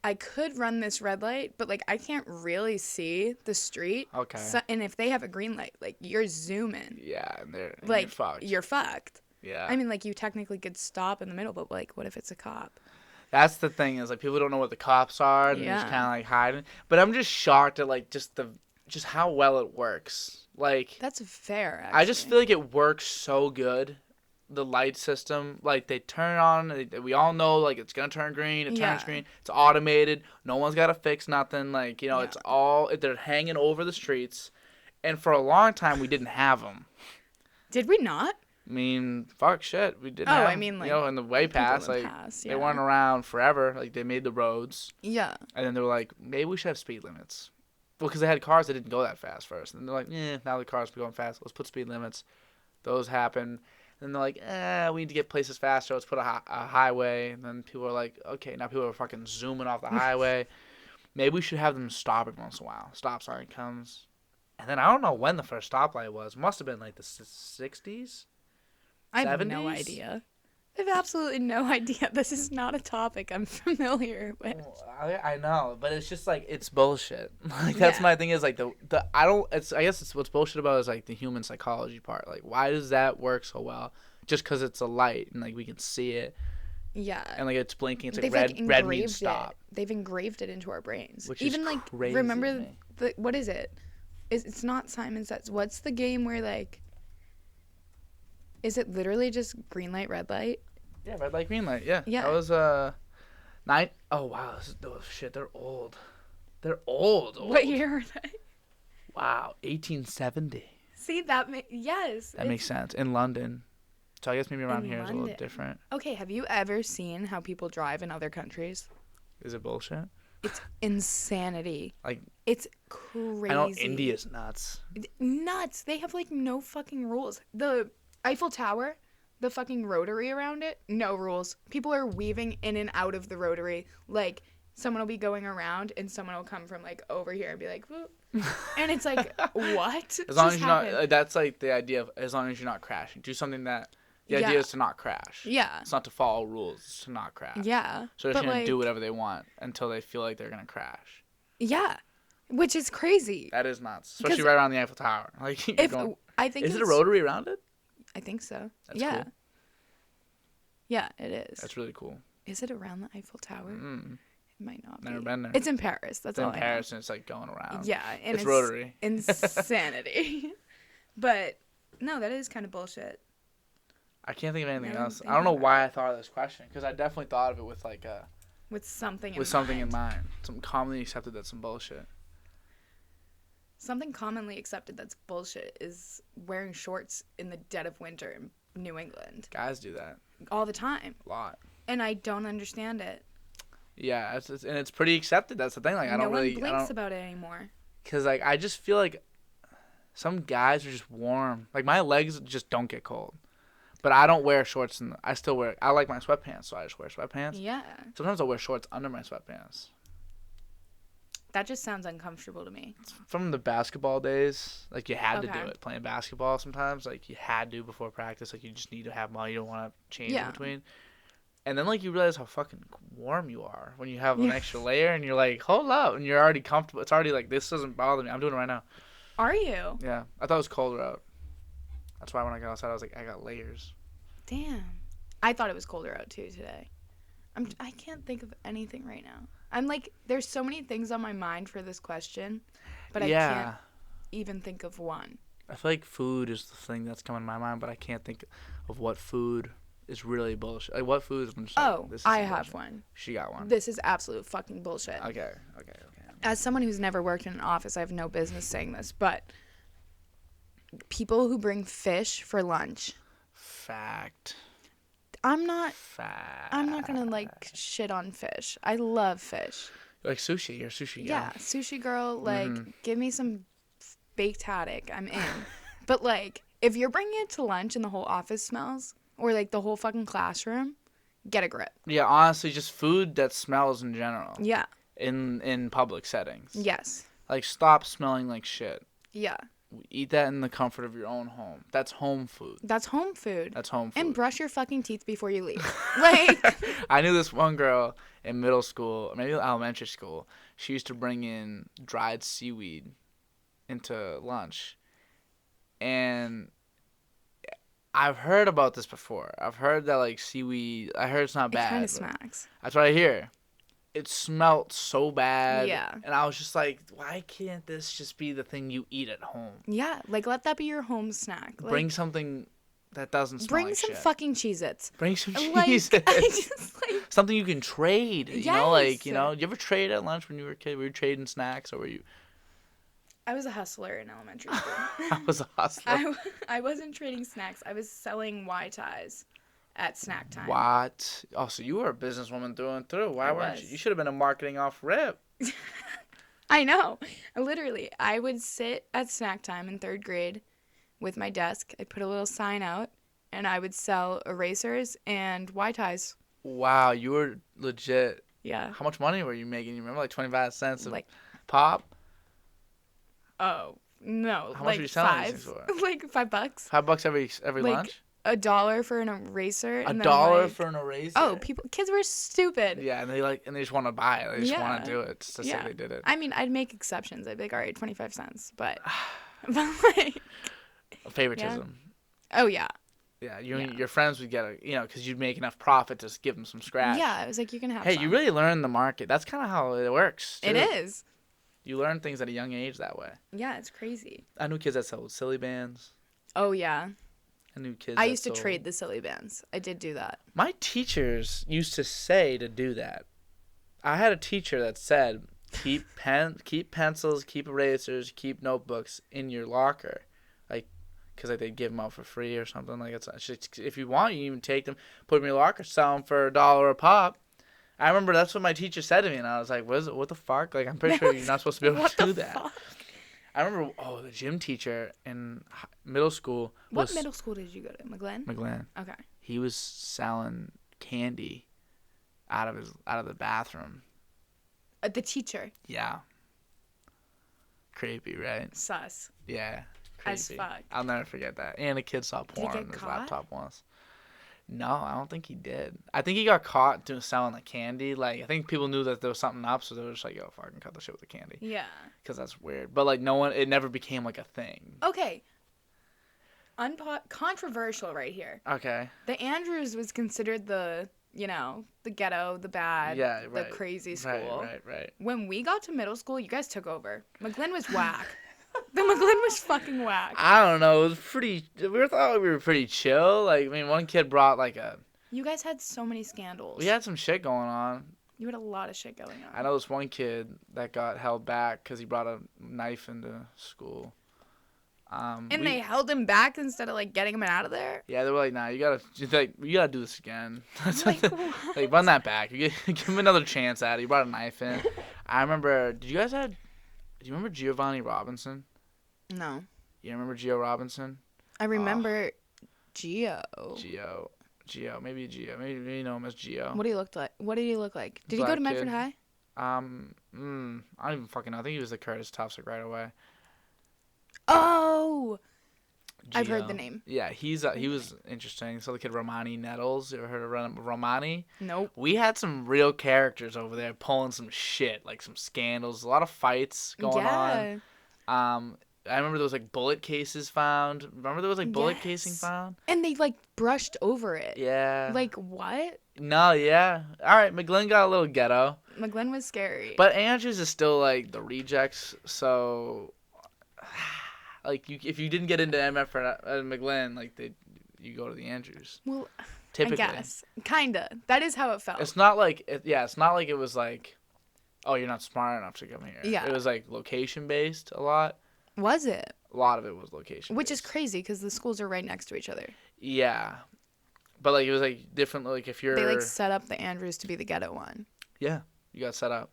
I could run this red light, but, like, I can't really see the street. Okay. So, and if they have a green light, like, you're zooming. Yeah, and like, you're fucked. You're fucked. Yeah. I mean, like, you technically could stop in the middle, but, like, what if it's a cop? That's the thing is, like, people don't know what the cops are, and they're just kind of, like, hiding. But I'm just shocked at, like, just how well it works. Like... That's fair, actually. I just feel like it works so good, the light system. Like, they turn it on, we all know, like, it's gonna turn green, it turns green. It's automated. No one's gotta fix nothing. Like, you know, it's all... They're hanging over the streets. And for a long time, we didn't have them. Did we not? I mean, fuck shit. We didn't have, I mean, like, you know, in the way past, like, they weren't around forever. Like, they made the roads. Yeah. And then they were like, maybe we should have speed limits. Well, because they had cars that didn't go that fast first. And they're like, now the cars are going fast. Let's put speed limits. Those happen. And they're like, we need to get places faster. Let's put a highway. And then people are like, okay, now people are fucking zooming off the highway. Maybe we should have them stop every once in a while. Stop sign comes. And then I don't know when the first stoplight was. Must have been like the 60s? I have no idea. have absolutely no idea. This is not a topic I'm familiar with. I know, but it's just like it's bullshit. Like that's my thing is like the I guess it's what's bullshit about is like the human psychology part. Like why does that work so well? Just because it's a light and like we can see it. Yeah. And like it's blinking. It's like red means stop. They've engraved it into our brains. Which even is like crazy remember what is it? It's not Simon Says. What's the game where like? Is it literally just green light, red light? Yeah, red light, green light. Yeah. Yeah. That was nine. Oh wow, shit. They're old. They're old. What year are they? Wow, 1870. See yes. That makes sense in London. So I guess maybe around here is a little different. Okay, have you ever seen how people drive in other countries? Is it bullshit? It's insanity. Like it's crazy. I know India's nuts. Nuts. They have like no fucking rules. The Eiffel Tower, the fucking rotary around it, no rules. People are weaving in and out of the rotary. Like someone will be going around and someone will come from like over here and be like, whoop. And it's like, what? As long as you're not, that's like the idea of as long as you're not crashing. Do something that the idea is to not crash. Yeah. It's not to follow rules. It's to not crash. Yeah. So they're just going to do whatever they want until they feel like they're going to crash. Yeah. Which is crazy. That is nuts. Especially right around the Eiffel Tower. Like, I think is it a rotary around it? I think so. That's cool. Yeah, it is. That's really cool. Is it around the Eiffel Tower? It might not be. Never been there. It's in Paris. That's all I know. It's in Paris and it's like going around. Yeah. And it's rotary. Insanity. But, no, that is kind of bullshit. I can't think of anything else. I don't know why I thought of this question because I definitely thought of it with like a... With something in mind. Something commonly accepted that's some bullshit. Something commonly accepted that's bullshit is wearing shorts in the dead of winter in New England. Guys do that. All the time. A lot. And I don't understand it. Yeah, and it's pretty accepted. That's the thing. Like, no one blinks about it anymore. Because, like, I just feel like some guys are just warm. Like, my legs just don't get cold. But I don't wear shorts. I like my sweatpants, so I just wear sweatpants. Yeah. Sometimes I'll wear shorts under my sweatpants. That just sounds uncomfortable to me. From the basketball days, like you had to do it. Playing basketball sometimes, like you had to before practice. Like you just need to have money. You don't want to change in between. And then like you realize how fucking warm you are when you have an extra layer, and you're like, hold up, and you're already comfortable. It's already like this doesn't bother me. I'm doing it right now. Are you? Yeah, I thought it was colder out. That's why when I got outside, I was like, I got layers. Damn, I thought it was colder out too today. I can't think of anything right now. I'm like, there's so many things on my mind for this question, but I can't even think of one. I feel like food is the thing that's coming to my mind, but I can't think of what food is really bullshit. Like, what food is just like, this is I have one. She got one. This is absolute fucking bullshit. Okay. As someone who's never worked in an office, I have no business saying this, but people who bring fish for lunch. Fact. I'm not gonna like shit on fish. I love fish. Like sushi, you're a sushi girl. Yeah, sushi girl. Like, give me some baked haddock. I'm in. But like, if you're bringing it to lunch and the whole office smells, or like the whole fucking classroom, get a grip. Yeah, honestly, just food that smells in general. Yeah. In public settings. Yes. Like, stop smelling like shit. Yeah. Eat that in the comfort of your own home. That's home food. That's home food. That's home food. And brush your fucking teeth before you leave. Like, I knew this one girl in middle school, maybe elementary school. She used to bring in dried seaweed into lunch. And I've heard about this before. I've heard that, like, seaweed, I heard it's not bad. It kind of smacks. That's what I hear. It smelled so bad. Yeah. And I was just like, why can't this just be the thing you eat at home? Yeah. Like, let that be your home snack. Like, bring something that doesn't smell like shit. Bring some fucking Cheez-Its. Bring some like, Cheez-Its. Something you can trade. You know, like, you know, you ever trade at lunch when you were a kid? Were you trading snacks or were you? I was a hustler in elementary school. I was a hustler. I wasn't trading snacks. I was selling Y-ties at snack time. What? Oh, so you were a businesswoman through and through. Why weren't you? You should have been in marketing off rip. I know. Literally, I would sit at snack time in 3rd grade with my desk. I'd put a little sign out, and I would sell erasers and Y-ties. Wow, you were legit. Yeah. How much money were you making? You remember, like 25 cents of like pop? Oh, no. How much were you selling these things for? Like $5. $5 every like, lunch? $1 for an eraser. And $1 for an eraser? Oh, kids were stupid. Yeah, and they just want to buy it. They just want to do it just to say they did it. I mean, I'd make exceptions. I'd be like, all right, 25 cents, but like favoritism. Yeah. Oh yeah. Yeah, your friends would get because you'd make enough profit to give them some scratch. Yeah, I was like, you can have. Hey, some. You really learn the market. That's kind of how it works. Too. It is. You learn things at a young age that way. Yeah, it's crazy. I knew kids that sold silly bands. Oh yeah. I knew kids. I used to trade the silly bands. I did do that. My teachers used to say to do that. I had a teacher that said, keep pencils, keep erasers, keep notebooks in your locker, because they'd give them out for free or something. If you want, you can even take them, put them in your locker, sell them for $1 a pop. I remember that's what my teacher said to me, and I was like, what the fuck? Like, I'm pretty sure you're not supposed to be able to do that. Fuck? I remember, the gym teacher in middle school. What middle school did you go to? McGlenn? Okay. He was selling candy out of the bathroom. The teacher? Yeah. Creepy, right? Sus. Yeah. Creepy. As fuck. I'll never forget that. And a kid saw porn on his laptop once. No, I don't think he did. I think he got caught selling the candy. Like, I think people knew that there was something up, so they were just like, yo, fucking cut the shit with the candy. Yeah. Because that's weird. But, like, it never became, like, a thing. Okay. Controversial right here. Okay. The Andrews was considered the ghetto, the bad, the crazy school. Right. When we got to middle school, you guys took over. McGlenn was whack. The McGlenn was fucking whack. I don't know. It was pretty. We thought we were pretty chill. Like, I mean, one kid brought You guys had so many scandals. We had some shit going on. You had a lot of shit going on. I know this one kid that got held back because he brought a knife into school. They held him back instead of getting him out of there. Yeah, they were like, "Nah, you gotta do this again. Like, what? Like, run that back. You give him another chance at it." He brought a knife in. I remember. Do you remember Giovanni Robinson? No. You remember Gio Robinson? I remember Gio. Gio. Maybe Gio. Maybe you know him as Gio. What did he look like? Did he go to Medford High? I don't even fucking know. I think he was the Curtis Tufsick right away. Oh! Gio. I've heard the name. Yeah, he was interesting. So the kid Romani Nettles. You ever heard of Romani? Nope. We had some real characters over there pulling some shit, like some scandals, a lot of fights going on. I remember there was bullet cases found. Remember there was bullet casing found? And they brushed over it. Yeah. What? No, yeah. All right, McGlenn got a little ghetto. McGlenn was scary. But Andrews is still the rejects, so if you didn't get into MF or McGlenn, you go to the Andrews. Well, typically. I guess. Kinda. That is how it felt. It's not it's not like it was oh, you're not smart enough to come here. Yeah. It was location based a lot. Was it? A lot of it was location. Which is crazy because the schools are right next to each other. Yeah. But it was different. If you're. They set up the Andrews to be the ghetto one. Yeah, you got set up.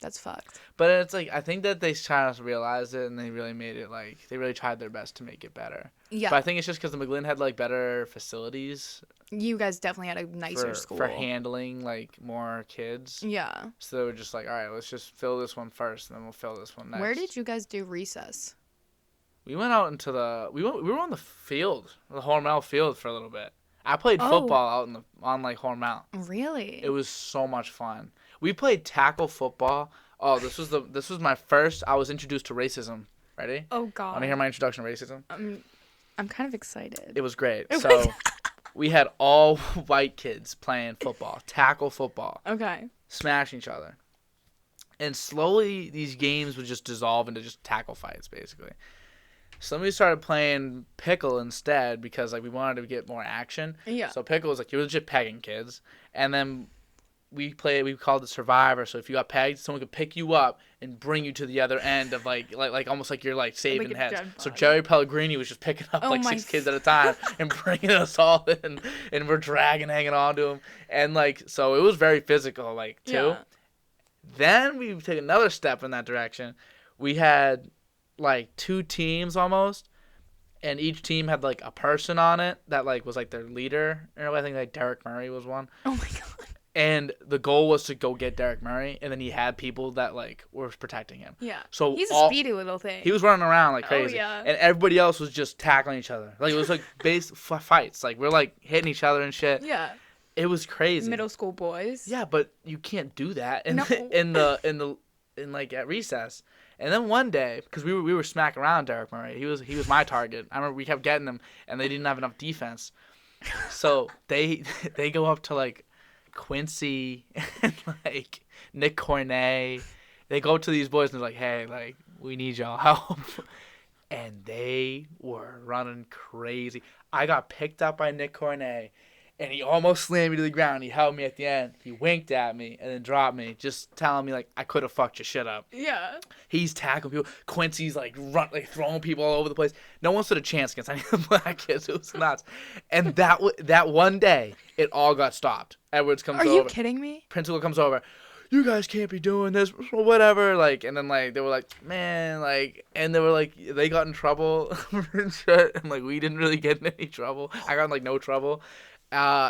That's fucked. But it's I think that they kind of realized it and they really made it they really tried their best to make it better. Yeah. But I think it's just because the McGlenn had better facilities. You guys definitely had a nicer school for handling more kids. Yeah. So they were just all right, let's just fill this one first and then we'll fill this one next. Where did you guys do recess? We went out into we were on the field, the Hormel field for a little bit. I played football out on Hormel. Really? It was so much fun. We played tackle football. Oh, this was my first. I was introduced to racism. Ready? Oh God. Want to hear my introduction to racism? I'm kind of excited. It was great. So we had all white kids playing football, tackle football. Okay. Smashing each other. And slowly these games would just dissolve into just tackle fights, basically. So then we started playing pickle instead because we wanted to get more action. Yeah. So pickle was you were legit pegging kids, and then we called it Survivor. So if you got pegged, someone could pick you up and bring you to the other end of almost like you're saving heads. So Jerry Pellegrini was just picking up 6 kids at a time and bringing us all in, and we're hanging on to him, and so it was very physical too. Yeah. Then we take another step in that direction. We had 2 teams almost, and each team had a person on it that was their leader. I think Derek Murray was one. Oh my God. And the goal was to go get Derek Murray, and then he had people that like were protecting him. Yeah. So he's a speedy little thing. He was running around like crazy. Oh, yeah. And everybody else was just tackling each other. Like it was like fights. Like we're like hitting each other and shit. Yeah. It was crazy. Middle school boys. Yeah, but you can't do that in No. in like at recess. And then one day, because we were smacking around Derek Murray, he was my target. I remember we kept getting him, and they didn't have enough defense. So they go up to like Quincy and like Nick Cornet. They go up to these boys and they're like, hey, like we need y'all help. And they were running crazy. I got picked up by Nick Cornet. And he almost slammed me to the ground. He held me at the end. He winked at me and then dropped me, just telling me like I could have fucked your shit up. Yeah. He's tackling people. Quincy's like throwing people all over the place. No one stood a chance against any of the black kids. It was nuts. And that one day, it all got stopped. Edwards comes over. Are you kidding me? Principal comes over. You guys can't be doing this, or whatever. Like, and then like they were like, man, like, and they were like, they got in trouble and shit. And like we didn't really get in any trouble. I got in like no trouble.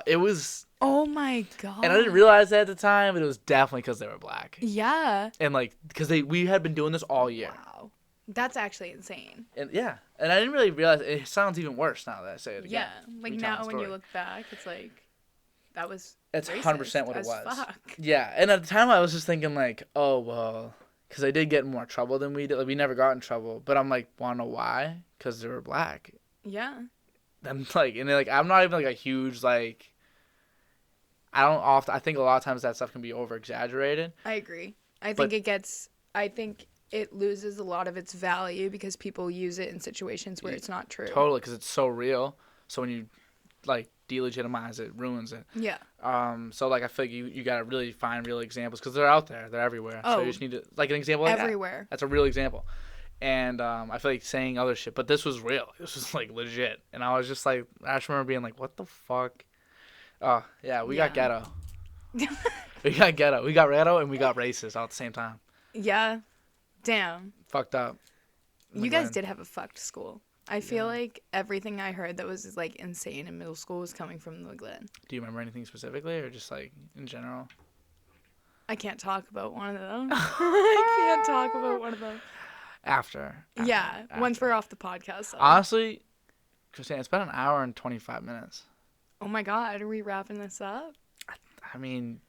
It was. Oh my god! And I didn't realize that at the time, but it was definitely because they were black. Yeah. And like, because we had been doing this all year. Wow, that's actually insane. And yeah, and I didn't really realize it sounds even worse now that I say it again. Yeah, like now when you look back, it's like that was. That's 100% what it was. Fuck. Yeah, and at the time I was just thinking like, oh well, because I did get in more trouble than we did. Like we never got in trouble, but I'm like, wanna know why? Because they were black. Yeah. I'm like, and like, I'm not even like a huge like. I think a lot of times that stuff can be over exaggerated. I agree. I think it loses a lot of its value because people use it in situations where it's not true. Totally, because it's so real. So when you like delegitimize it, ruins it. Yeah. So like I feel like you gotta really find real examples because they're out there, they're everywhere. Oh. So you just need to like an example like everywhere. That. That's a real example. And I feel like saying other shit, but this was real. This was like legit, and I was just like, I just remember being like, "What the fuck?" Oh yeah, we got ghetto. We got ghetto. We got ghetto, and we got racist all at the same time. Yeah, damn. Fucked up. You guys did have a fucked school. I feel like everything I heard that was like insane in middle school was coming from the Glen. Do you remember anything specifically, or just like in general? I can't talk about one of them. I can't talk about one of them. After. Once we're off the podcast. So. Honestly, Christina, it's been an hour and 25 minutes. Oh my god, are we wrapping this up? I mean,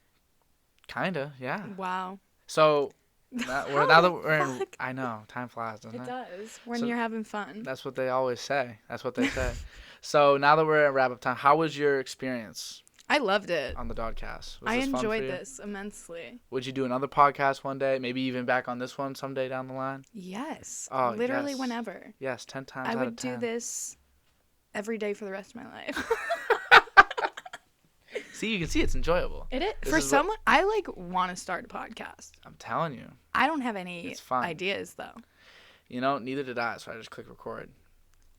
kinda, yeah. Wow. So, now that we're in, I know, time flies, doesn't it? It does, when you're having fun. That's what they always say. That's what they say. So, now that we're at wrap-up time, how was your experience? I loved it. On the DOD-Cast. I enjoyed this immensely. Would you do another podcast one day? Maybe even back on this one someday down the line? Yes. Oh, literally yes. whenever. Yes, 10 times out of 10. I would do this every day for the rest of my life. See, you can see it's enjoyable. It is. For someone, I like want to start a podcast. I'm telling you. I don't have any ideas though. You know, neither did I, so I just click record.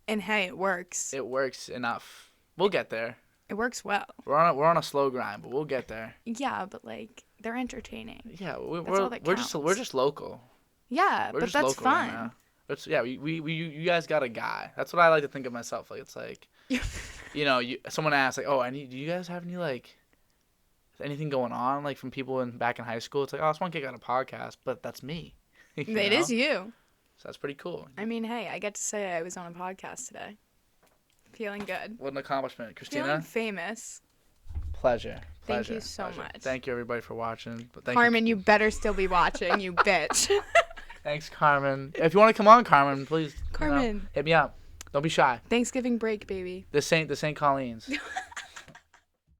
And hey, it works. It works enough. We'll get there. It works well. We're on a slow grind, but we'll get there. Yeah, but like they're entertaining. Yeah, we're just local. Yeah, but that's fun. Right, you guys got a guy. That's what I like to think of myself. Like it's like, you know, someone asks like, oh, do you guys have any like anything going on like from people back in high school? It's like, oh, this one kid got a podcast, but that's me. It is you. So that's pretty cool. I mean, hey, I get to say I was on a podcast today. Feeling good. What an accomplishment, Christina. Feeling famous. Pleasure. Thank you so much. Thank you, everybody, for watching. Carmen, you better still be watching, you bitch. Thanks, Carmen. If you want to come on, Carmen, please. Carmen. Hit me up. Don't be shy. Thanksgiving break, baby. The St. Colleen's.